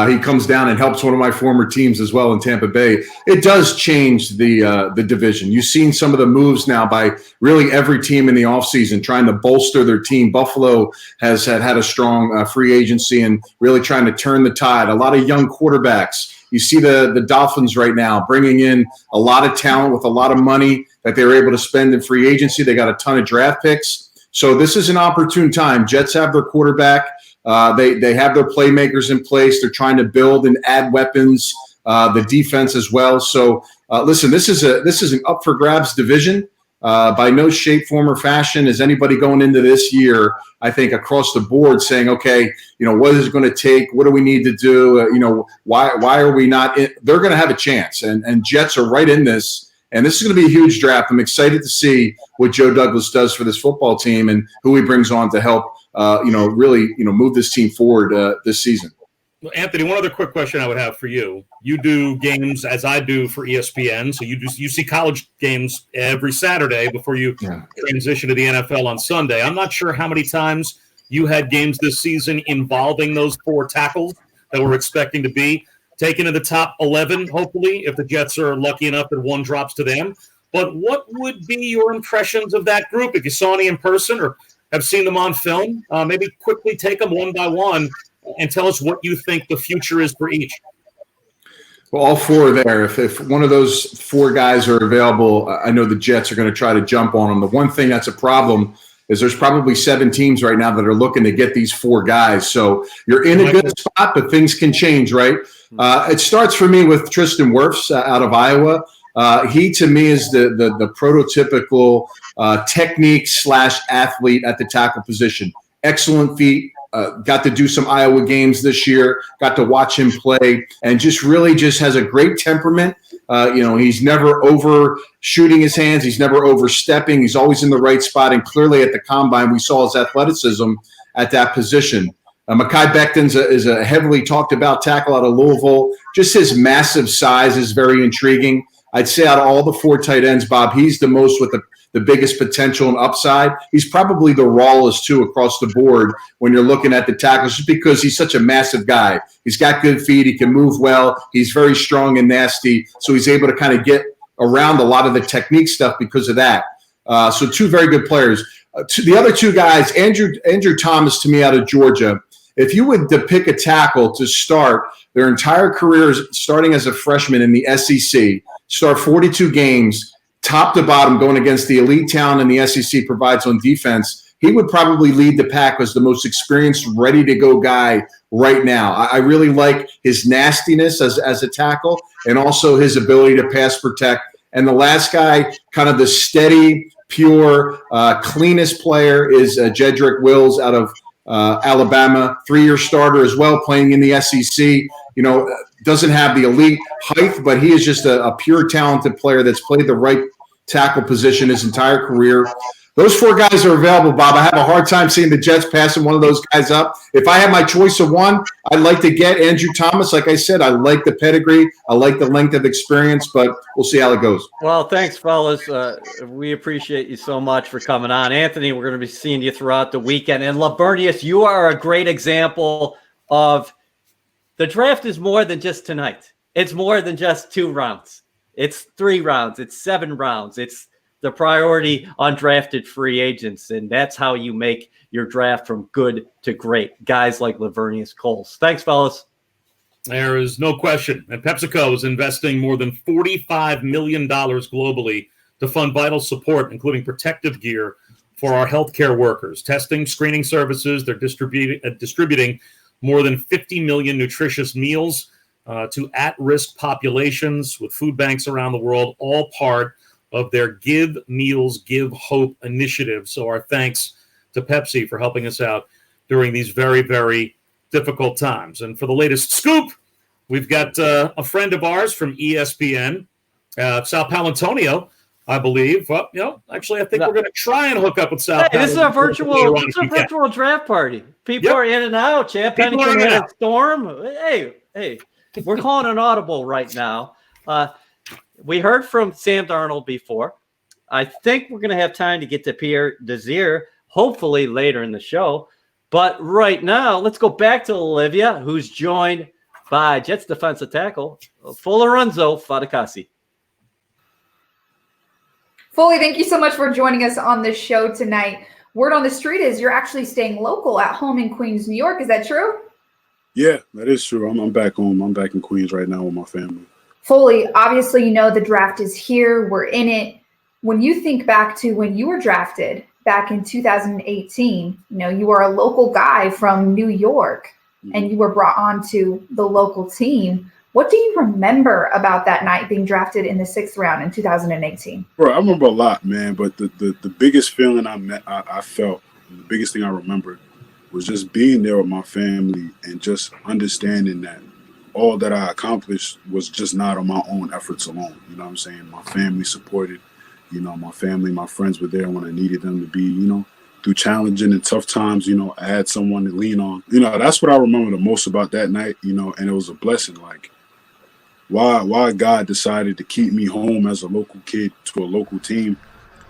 he comes down and helps one of my former teams as well in Tampa Bay. It does change the division. You've seen some of the moves now by really every team in the offseason trying to bolster their team. Buffalo has had a strong free agency and really trying to turn the tide. A lot of young quarterbacks. You see the Dolphins right now bringing in a lot of talent with a lot of money that they were able to spend in free agency. They got a ton of draft picks. So this is an opportune time. Jets have their quarterback. They have their playmakers in place. They're trying to build and add weapons, the defense as well. So listen, this is an up for grabs division. By no shape, form, or fashion is anybody going into this year, I think, across the board saying, okay, what is it going to take? What do we need to do? Why are we not in? They're going to have a chance. And Jets are right in this. And this is going to be a huge draft. I'm excited to see what Joe Douglas does for this football team and who he brings on to help, really move this team forward this season. Well, Anthony, one other quick question I would have for you. You do games as I do for ESPN, so you see college games every Saturday before you transition to the NFL on Sunday. I'm not sure how many times you had games this season involving those 4 tackles that we're expecting to be taken in the top 11, hopefully, if the Jets are lucky enough that one drops to them. But what would be your impressions of that group? If you saw any in person or have seen them on film, maybe quickly take them one by one. and tell us what you think the future is for each. Well, all four are there. If one of those four guys are available, I know the Jets are going to try to jump on them. The one thing that's a problem is there's probably 7 teams right now that are looking to get these 4 guys. So you're in a good spot, but things can change, right? It starts for me with Tristan Wirfs out of Iowa. He, to me, is the prototypical technique/athlete at the tackle position. Excellent feet. Got to do some Iowa games this year. Got to watch him play, and just has a great temperament. He's never overshooting his hands. He's never overstepping. He's always in the right spot. And clearly at the combine, we saw his athleticism at that position. Mekhi Becton is a heavily talked about tackle out of Louisville. Just his massive size is very intriguing. I'd say out of all the 4 tight ends, Bob, he's the most with the biggest potential and upside. He's probably the rawest, too, across the board when you're looking at the tackles, just because he's such a massive guy. He's got good feet. He can move well. He's very strong and nasty, so he's able to kind of get around a lot of the technique stuff because of that. So 2 very good players. The other 2 guys, Andrew Thomas, to me, out of Georgia. If you would to pick a tackle to start their entire careers starting as a freshman in the SEC, start 42 games, top to bottom, going against the elite talent in the SEC provides on defense, he would probably lead the pack as the most experienced, ready-to-go guy right now. I really like his nastiness as a tackle and also his ability to pass protect. And the last guy, kind of the steady, pure, cleanest player is Jedrick Wills out of Alabama, 3-year starter as well, playing in the SEC. Doesn't have the elite height, but he is just a pure talented player that's played the right tackle position his entire career. Those 4 guys are available, Bob. I have a hard time seeing the Jets passing one of those guys up. If I had my choice of one, I'd like to get Andrew Thomas. Like I said, I like the pedigree. I like the length of experience, but we'll see how it goes. Well, thanks, fellas. We appreciate you so much for coming on. Anthony, we're going to be seeing you throughout the weekend. And Labernius, you are a great example of the draft is more than just tonight. It's more than just 2 rounds. It's 3 rounds. It's 7 rounds. It's the priority undrafted free agents, and that's how you make your draft from good to great. Guys like Lavernius Coles. Thanks, fellas. There is no question. And PepsiCo is investing more than $45 million globally to fund vital support, including protective gear for our healthcare workers, testing, screening services. They're distributing more than 50 million nutritious meals to at-risk populations with food banks around the world, all part of their Give Meals, Give Hope initiative. So our thanks to Pepsi for helping us out during these very, very difficult times. And for the latest scoop, we've got a friend of ours from ESPN, Sal Palantonio, I believe. Well, actually, I think we're going to try and hook up with Sal. Hey, this is a virtual draft party. People are in and out. Chad Pennington had a storm. Hey, we're calling an audible right now. We heard from Sam Darnold before. I think we're going to have time to get to Pierre Desir, hopefully later in the show. But right now, let's go back to Olivia, who's joined by Jets defensive tackle, Foley Fatukasi. Foley, thank you so much for joining us on this show tonight. Word on the street is you're actually staying local at home in Queens, New York. Is that true? Yeah, that is true. I'm back home. I'm back in Queens right now with my family. Foley, obviously, the draft is here. We're in it. When you think back to when you were drafted back in 2018, you were a local guy from New York and you were brought onto the local team. What do you remember about that night being drafted in the 6th round in 2018? Bro, I remember a lot, man. But the biggest feeling I felt, the biggest thing I remembered was just being there with my family and just understanding that all that I accomplished was just not on my own efforts alone. You know what I'm saying? My family supported, my family, my friends were there when I needed them to be, through challenging and tough times, I had someone to lean on. That's what I remember the most about that night, and it was a blessing. Like, why God decided to keep me home as a local kid to a local team,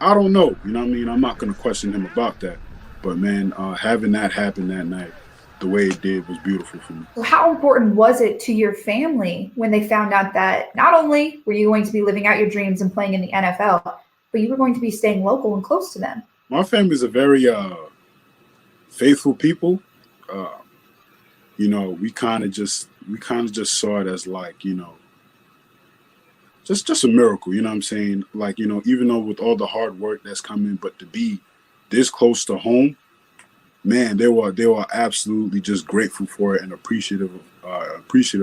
I don't know. You know what I mean? I'm not going to question him about that. But, man, having that happen that night, the way it did was beautiful for me. So how important was it to your family when they found out that not only were you going to be living out your dreams and playing in the NFL, but you were going to be staying local and close to them? My family's a very faithful people. you know, we kind of just saw it as like, you know, just a miracle, you know what I'm saying? Like, you know, even though with all the hard work that's coming, but to be this close to home, man, they were absolutely just grateful for it and appreciative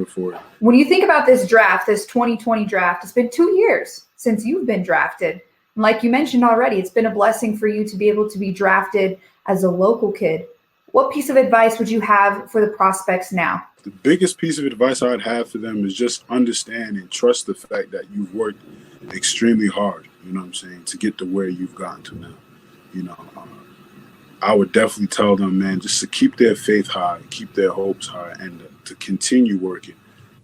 for it. When you think about this draft, this 2020 draft, it's been 2 years since you've been drafted. And like you mentioned already, it's been a blessing for you to be able to be drafted as a local kid. What piece of advice would you have for the prospects now? The biggest piece of advice I'd have for them is just understand and trust the fact that you've worked extremely hard, you know what I'm saying, to get to where you've gotten to now. You know, I would definitely tell them, man, just to keep their faith high, keep their hopes high, and to continue working.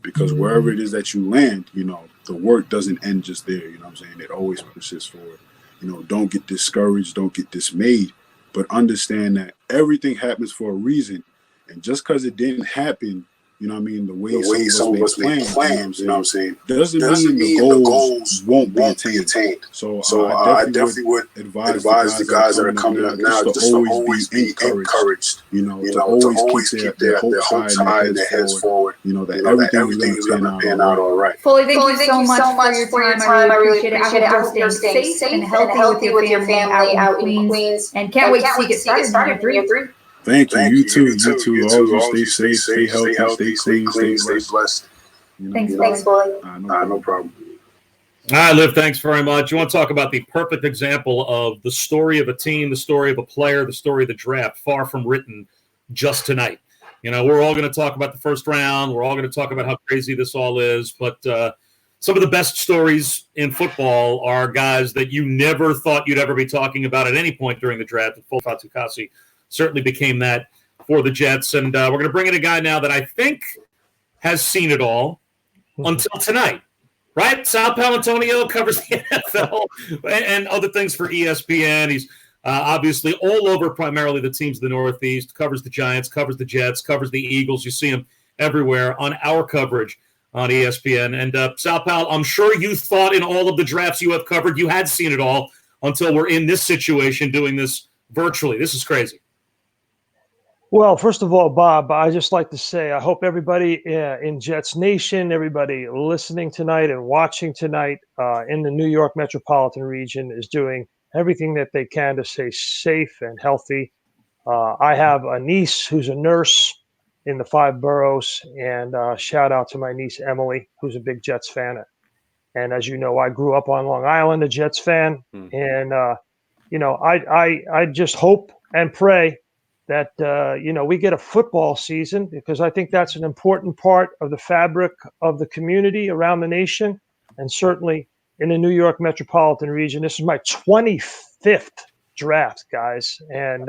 Because wherever it is that you land, you know, the work doesn't end just there, you know what I'm saying? It always persists forward. You know, don't get discouraged, don't get dismayed, but understand that everything happens for a reason. And just because it didn't happen, you know what I mean, the way some of us may plan, you know what I'm saying, doesn't mean the goals won't be attained. So I definitely would advise the guys that are coming up now just to always be encouraged, you know, to always keep their hopes high and their heads forward, you know, that everything is going to pan out all right. Foley, thank you so much for your time. I really appreciate it. I hope you're staying safe and healthy with your family out in Queens. And can't wait to see you get started in year 3. Thank you. You too. Always stay safe, stay healthy, stay clean, stay blessed. Thanks, Foley. No problem. All right, Liv, thanks very much. You want to talk about the perfect example of the story of a team, the story of a player, the story of the draft, far from written just tonight. You know, we're all going to talk about the first round. We're all going to talk about how crazy this all is. But some of the best stories in football are guys that you never thought you'd ever be talking about at any point during the draft. Foley Fatukasi certainly became that for the Jets. And we're going to bring in a guy now that I think has seen it all until tonight, right? Sal Paolantonio covers the NFL and other things for ESPN. He's obviously all over primarily the teams of the Northeast, covers the Giants, covers the Jets, covers the Eagles. You see him everywhere on our coverage on ESPN. And Sal Pal, I'm sure you thought in all of the drafts you have covered, you had seen it all until we're in this situation doing this virtually. This is crazy. Well, first of all, Bob, I just like to say I hope everybody in Jets Nation, everybody listening tonight and watching tonight in the New York metropolitan region is doing everything that they can to stay safe and healthy. I have a niece who's a nurse in the 5 boroughs, and shout out to my niece, Emily, who's a big Jets fan. And as you know, I grew up on Long Island, a Jets fan. And, you know, I just hope and pray that, you know, we get a football season, because I think that's an important part of the fabric of the community around the nation, and certainly in the New York metropolitan region. This is my 25th draft, guys. And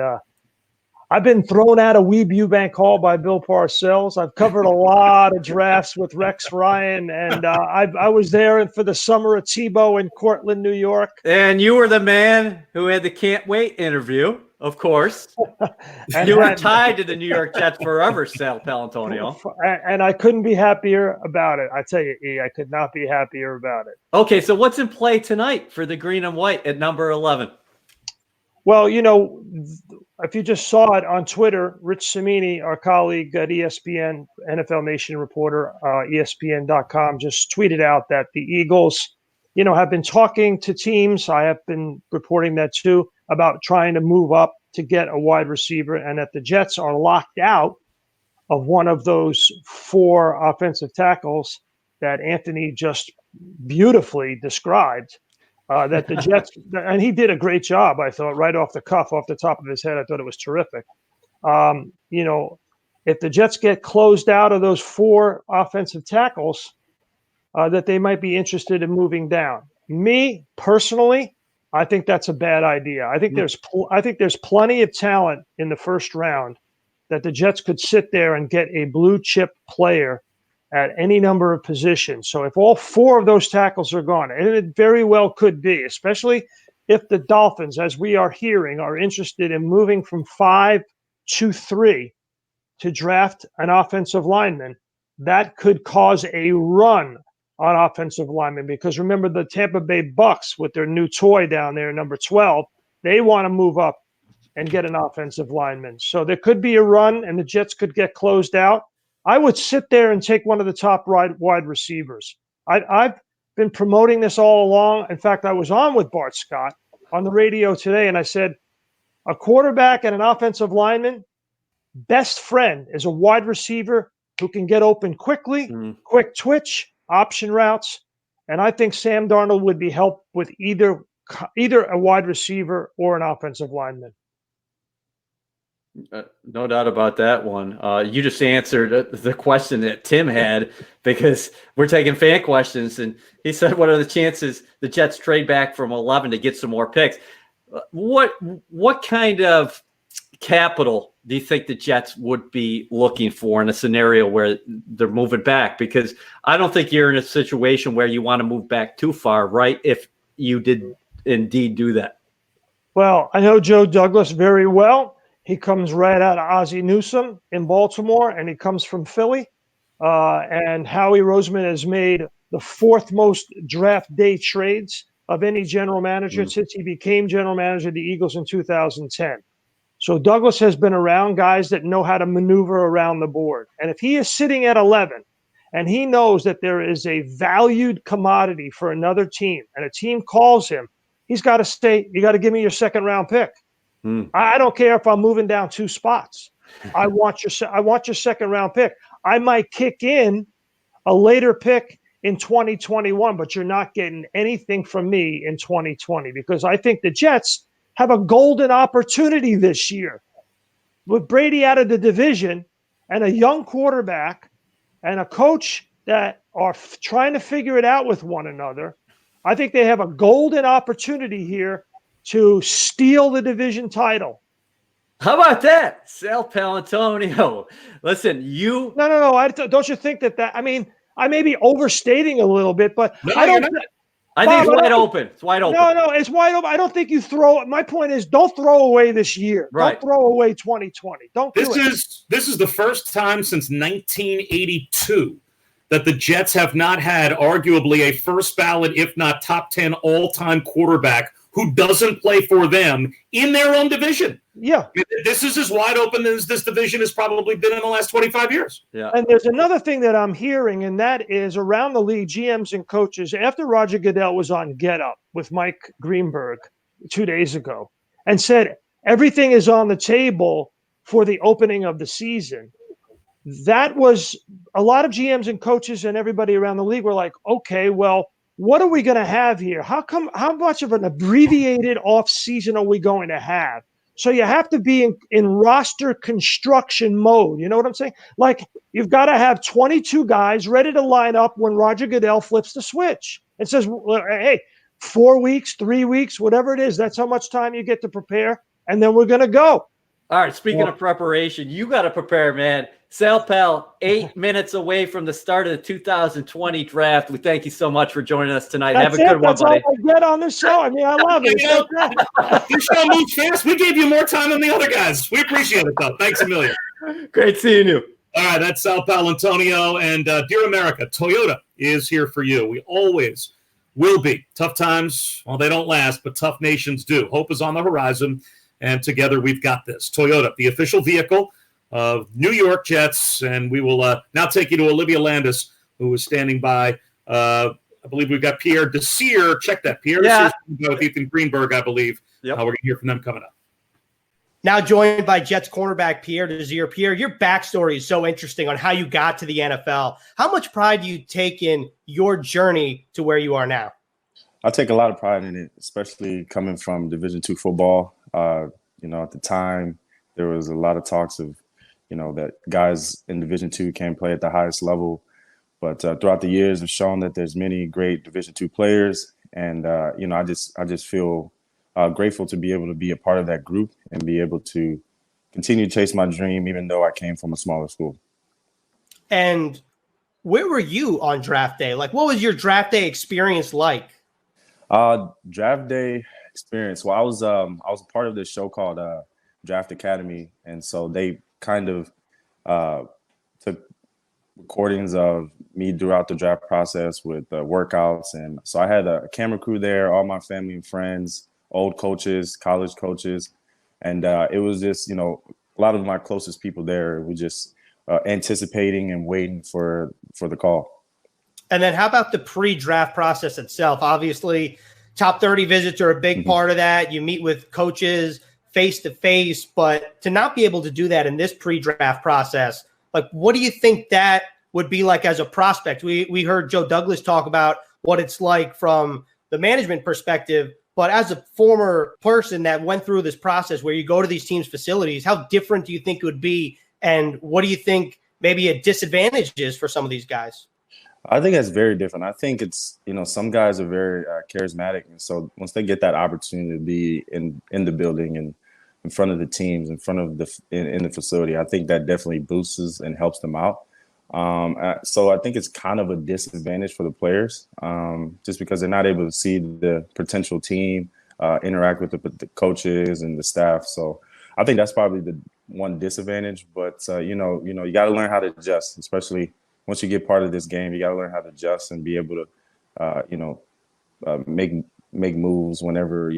I've been thrown out of Weeb Eubank Hall by Bill Parcells. I've covered a lot of drafts with Rex Ryan, and I was there for the summer of Tebow in Cortland, New York. And you were the man who had the can't wait interview, of course. And you were tied to the New York Jets forever, Sal Paolantonio. And I couldn't be happier about it. I tell you, E, I could not be happier about it. Okay, so what's in play tonight for the green and white at number 11? Well, you know, if you just saw it on Twitter, Rich Cimini, our colleague at ESPN, NFL Nation reporter, ESPN.com, just tweeted out that the Eagles, you know, have been talking to teams. I have been reporting that too, about trying to move up to get a wide receiver, and that the Jets are locked out of one of those 4 offensive tackles that Anthony just beautifully described. That the Jets, and he did a great job, I thought, right off the cuff, off the top of his head. I thought it was terrific. You know, if the Jets get closed out of those 4 offensive tackles, that they might be interested in moving down. Me, personally, I think that's a bad idea. I think there's plenty of talent in the first round that the Jets could sit there and get a blue chip player at any number of positions. So if all 4 of those tackles are gone, and it very well could be, especially if the Dolphins, as we are hearing, are interested in moving from 5 to 3 to draft an offensive lineman, that could cause a run on offensive linemen. Because remember, the Tampa Bay Bucks, with their new toy down there, number 12, they want to move up and get an offensive lineman. So there could be a run, and the Jets could get closed out. I would sit there and take one of the top wide receivers. I've been promoting this all along. In fact, I was on with Bart Scott on the radio today, and I said, a quarterback and an offensive lineman, best friend is a wide receiver who can get open quickly, quick twitch, option routes. And I think Sam Darnold would be helped with either a wide receiver or an offensive lineman. No doubt about that one. You just answered the question that Tim had, because we're taking fan questions, and he said, what are the chances the Jets trade back from 11 to get some more picks? What kind of capital do you think the Jets would be looking for in a scenario where they're moving back? Because I don't think you're in a situation where you want to move back too far, right? If you did indeed do that. Well, I know Joe Douglas very well. He comes right out of Ozzie Newsome in Baltimore, and he comes from Philly. And Howie Roseman has made the fourth most draft day trades of any general manager since he became general manager of the Eagles in 2010. So Douglas has been around guys that know how to maneuver around the board. And if he is sitting at 11 and he knows that there is a valued commodity for another team and a team calls him, he's got to say, you got to give me your second round pick. I don't care if I'm moving down 2 spots. I want your second round pick. I might kick in a later pick in 2021, but you're not getting anything from me in 2020, because I think the Jets have a golden opportunity this year with Brady out of the division and a young quarterback and a coach that are trying to figure it out with one another. I think they have a golden opportunity here to steal the division title. How about that, Sal Paolantonio? Listen, you. No. Don't you think that? I mean, I may be overstating a little bit, but no, I don't. I think it's wide open. It's wide open. No, it's wide open. I don't think you throw. My point is, don't throw away this year. Right. Don't throw away 2020. Don't do it. This is the first time since 1982 that the Jets have not had arguably a first ballot, if not top 10 all-time quarterback who doesn't play for them in their own division. Yeah. This is as wide open as this division has probably been in the last 25 years. Yeah. And there's another thing that I'm hearing, and that is around the league, GMs and coaches, after Roger Goodell was on Get Up with Mike Greenberg 2 days ago and said everything is on the table for the opening of the season. That was a lot of GMs and coaches and everybody around the league were like, okay, well, what are we going to have here? How much of an abbreviated off season are we going to have? So you have to be in roster construction mode. You know what I'm saying? Like, you've got to have 22 guys ready to line up when Roger Goodell flips the switch and says, hey, 4 weeks, 3 weeks, whatever it is, that's how much time you get to prepare. And then we're going to go. All right, speaking of preparation, you got to prepare, man. Sal Pal, 8 minutes away from the start of the 2020 draft. We thank you so much for joining us tonight. Have a good one, buddy. That's all I get on the show. I mean, I love it. This show moves fast. We gave you more time than the other guys. We appreciate it, though. Thanks a million. Great seeing you. All right, that's Sal Paolantonio. And dear America, Toyota is here for you. We always will be. Tough times, well, they don't last, but tough nations do. Hope is on the horizon. And together we've got this. Toyota, the official vehicle of New York Jets. And we will now take you to Olivia Landis, who is standing by. I believe we've got Pierre Desir. Check that. Pierre Desir with Ethan Greenberg, I believe. Yep. We're going to hear from them coming up. Now joined by Jets cornerback Pierre Desir. Pierre, your backstory is so interesting on how you got to the NFL. How much pride do you take in your journey to where you are now? I take a lot of pride in it, especially coming from Division II football. At the time, there was a lot of talks of, that guys in Division II can't play at the highest level. But throughout the years, have shown that there's many great Division II players. And, I just feel grateful to be able to be a part of that group and be able to continue to chase my dream, even though I came from a smaller school. And where were you on draft day? Like, what was your draft day experience like? Draft day experience. Well, I was a part of this show called Draft Academy, and so they kind of took recordings of me throughout the draft process with workouts, and so I had a camera crew there, all my family and friends, old coaches, college coaches, and it was just a lot of my closest people there. We just anticipating and waiting for the call. And then how about the pre-draft process itself? Obviously, top 30 visits are a big part of that. You meet with coaches face-to-face, but to not be able to do that in this pre-draft process, like, what do you think that would be like as a prospect? We heard Joe Douglas talk about what it's like from the management perspective, but as a former person that went through this process where you go to these teams' facilities, how different do you think it would be? And what do you think maybe a disadvantage is for some of these guys? I think that's very different. I think it's, some guys are very charismatic. And so once they get that opportunity to be in the building and in front of the teams, in front of in the facility, I think that definitely boosts and helps them out. So I think it's kind of a disadvantage for the players, just because they're not able to see the potential team, interact with the coaches and the staff. So I think that's probably the one disadvantage. But you got to learn how to adjust, especially once you get part of this game. You got to learn how to adjust and be able to, make moves whenever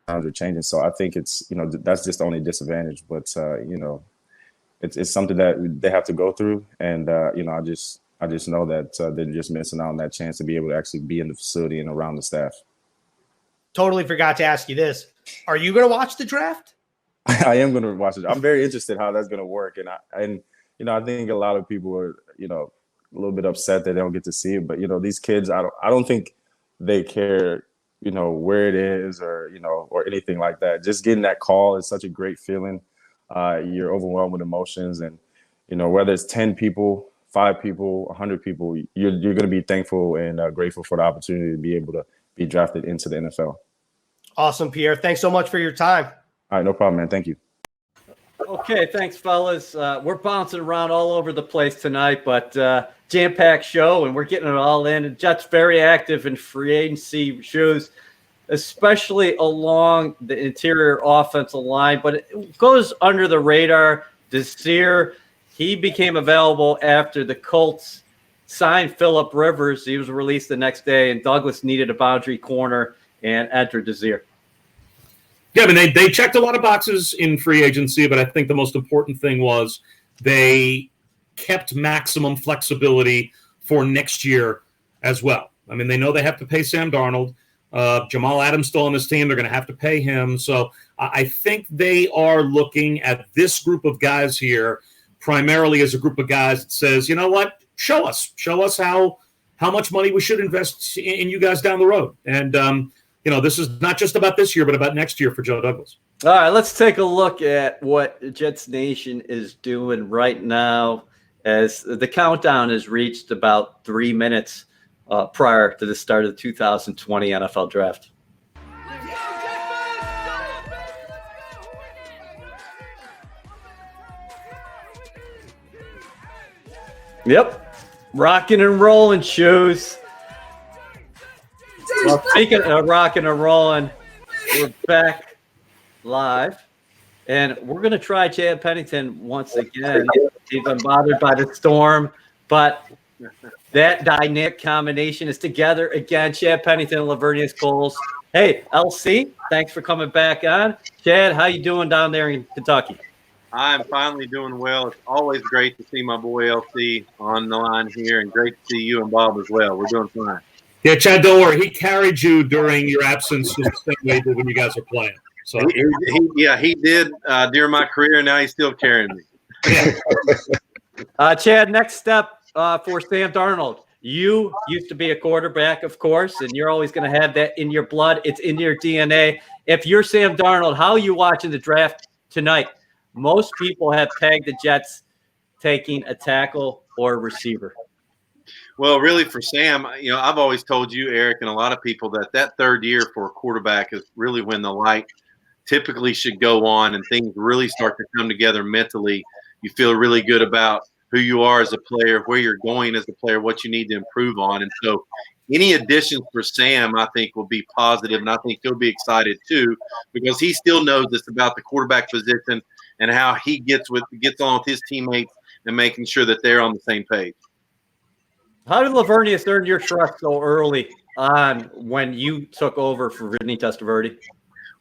times are changing. So I think it's that's just the only disadvantage. But it's something that they have to go through, and I just know that they're just missing out on that chance to be able to actually be in the facility and around the staff. Totally forgot to ask you this: are you going to watch the draft? I am going to watch it. I'm very interested how that's going to work, and I think a lot of people are a little bit upset that they don't get to see it. But these kids, I don't think they care where it is or or anything like that. Just getting that call is such a great feeling. You're overwhelmed with emotions, and whether it's 10 people, 5 people, 100 people, you're going to be thankful and grateful for the opportunity to be able to be drafted into the NFL. Awesome, Pierre. Thanks so much for your time. All right, no problem, man. Thank you. Okay, thanks, fellas. We're bouncing around all over the place tonight, but jam-packed show, and we're getting it all in. And Jets very active in free agency shoes, especially along the interior offensive line, but it goes under the radar. Desir, he became available after the Colts signed Phillip Rivers. He was released the next day, and Douglas needed a boundary corner and entered Desir. Yeah, I mean, they checked a lot of boxes in free agency, but I think the most important thing was they kept maximum flexibility for next year as well. I mean, they know they have to pay Sam Darnold. Jamal Adams still on this team. They're going to have to pay him. So I think they are looking at this group of guys here primarily as a group of guys that says, you know what, show us how much money we should invest in you guys down the road. And, this is not just about this year, but about next year for Joe Douglas. All right, let's take a look at what Jets Nation is doing right now as the countdown has reached about 3 minutes prior to the start of the 2020 NFL Draft. Yep, rocking and rolling shoes. Well, speaking of rocking and rolling, we're back live, and we're going to try Chad Pennington once again. He's been bothered by the storm, but that dynamic combination is together again. Chad Pennington and Lavernius Coles. Hey, LC, thanks for coming back on. Chad, how you doing down there in Kentucky? I'm finally doing well. It's always great to see my boy LC on the line here, and great to see you and Bob as well. We're doing fine. Yeah, Chad, don't worry. He carried you during your absence the same way he did when you guys were playing. So he did during my career, and now he's still carrying me. Chad, next step for Sam Darnold. You used to be a quarterback, of course, and you're always going to have that in your blood. It's in your DNA. If you're Sam Darnold, how are you watching the draft tonight? Most people have pegged the Jets taking a tackle or a receiver. Well, really for Sam, I've always told you, Eric, and a lot of people that third year for a quarterback is really when the light typically should go on and things really start to come together mentally. You feel really good about who you are as a player, where you're going as a player, what you need to improve on. And so any additions for Sam, I think, will be positive, and I think he'll be excited too, because he still knows it's about the quarterback position and how he gets on with his teammates and making sure that they're on the same page. How did Lavernius earn your trust so early on when you took over for Vinny Testaverde?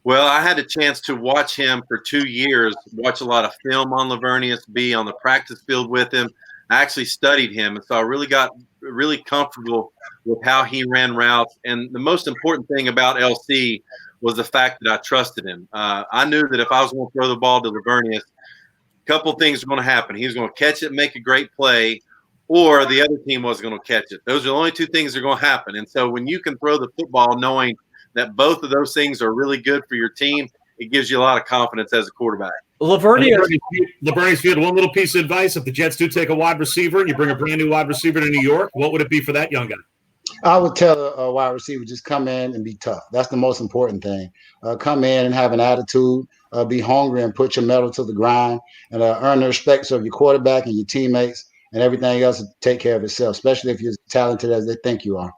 Well, I had a chance to watch him for 2 years, watch a lot of film on Lavernius, be on the practice field with him. I actually studied him, and so I really got really comfortable with how he ran routes. And the most important thing about LC was the fact that I trusted him. I knew that if I was going to throw the ball to Lavernius, a couple things were going to happen. He was going to catch it, make a great play, or the other team was going to catch it. Those are the only two things that are going to happen. And so when you can throw the football knowing that both of those things are really good for your team, it gives you a lot of confidence as a quarterback. Lavernius, if you had one little piece of advice, if the Jets do take a wide receiver and you bring a brand new wide receiver to New York, what would it be for that young guy? I would tell a wide receiver, just come in and be tough. That's the most important thing. Come in and have an attitude, be hungry and put your metal to the grind, and earn the respect of your quarterback and your teammates, and everything else to take care of itself, especially if you're as talented as they think you are.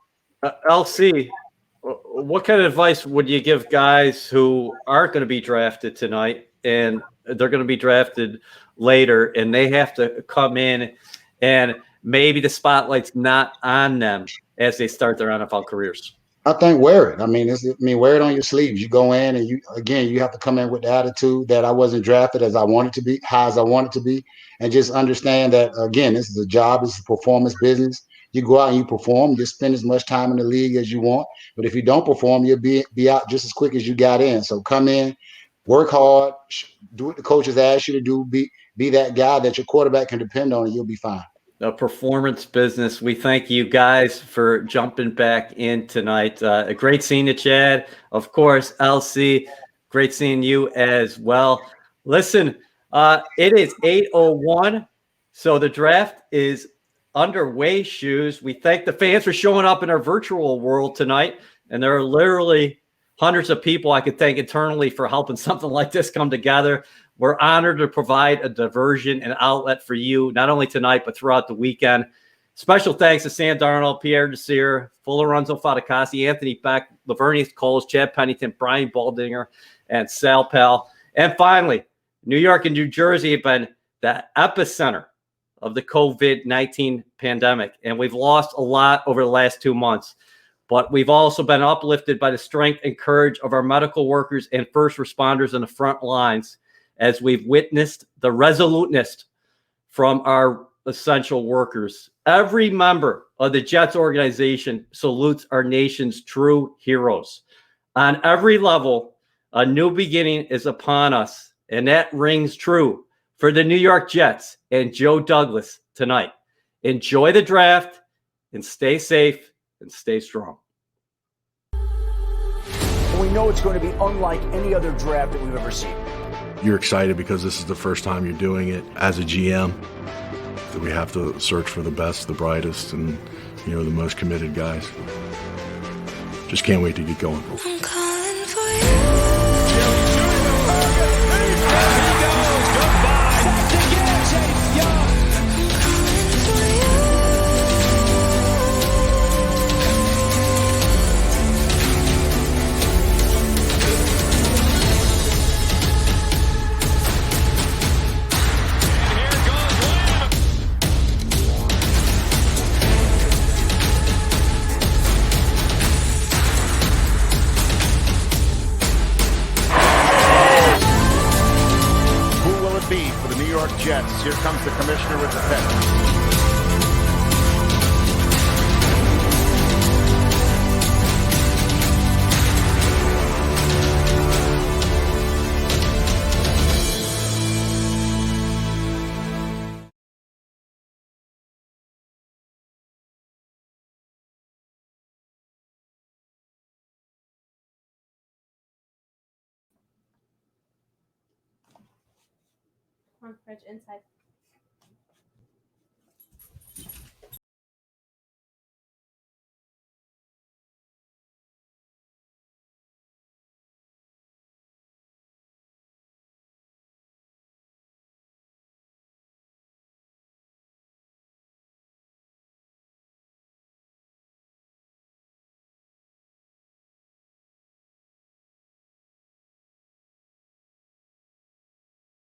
LC, what kind of advice would you give guys who aren't going to be drafted tonight and they're going to be drafted later and they have to come in and maybe the spotlight's not on them as they start their NFL careers? I think wear it. Wear it on your sleeves. You go in and you have to come in with the attitude that I wasn't drafted as I wanted to be, high as I wanted to be, and just understand that, again, this is a job, it's a performance business. You go out and you perform, you spend as much time in the league as you want. But if you don't perform, you'll be out just as quick as you got in. So come in, work hard, do what the coaches ask you to do, be that guy that your quarterback can depend on, and you'll be fine. The performance business. We thank you guys for jumping back in tonight. A great seeing you, Chad. Of course, LC, great seeing you as well. Listen, it is 8:01, so the draft is underway, Shoes. We thank the fans for showing up in our virtual world tonight, and there are literally hundreds of people I could thank internally for helping something like this come together. We're honored to provide a diversion and outlet for you, not only tonight, but throughout the weekend. Special thanks to Sam Darnold, Pierre Desir, Foley Fatukasi, Anthony Beck, Lavernius Coles, Chad Pennington, Brian Baldinger, and Sal Pell. And finally, New York and New Jersey have been the epicenter of the COVID-19 pandemic, and we've lost a lot over the last 2 months. But we've also been uplifted by the strength and courage of our medical workers and first responders on the front lines, as we've witnessed the resoluteness from our essential workers. Every member of the Jets organization salutes our nation's true heroes. On every level, a new beginning is upon us, and that rings true for the New York Jets and Joe Douglas tonight. Enjoy the draft and stay safe and stay strong. We know it's going to be unlike any other draft that we've ever seen. You're excited because this is the first time you're doing it as a GM. That we have to search for the best, the brightest, and the most committed guys. Just can't wait to get going. Jets. Here comes the commissioner with the pick. French inside.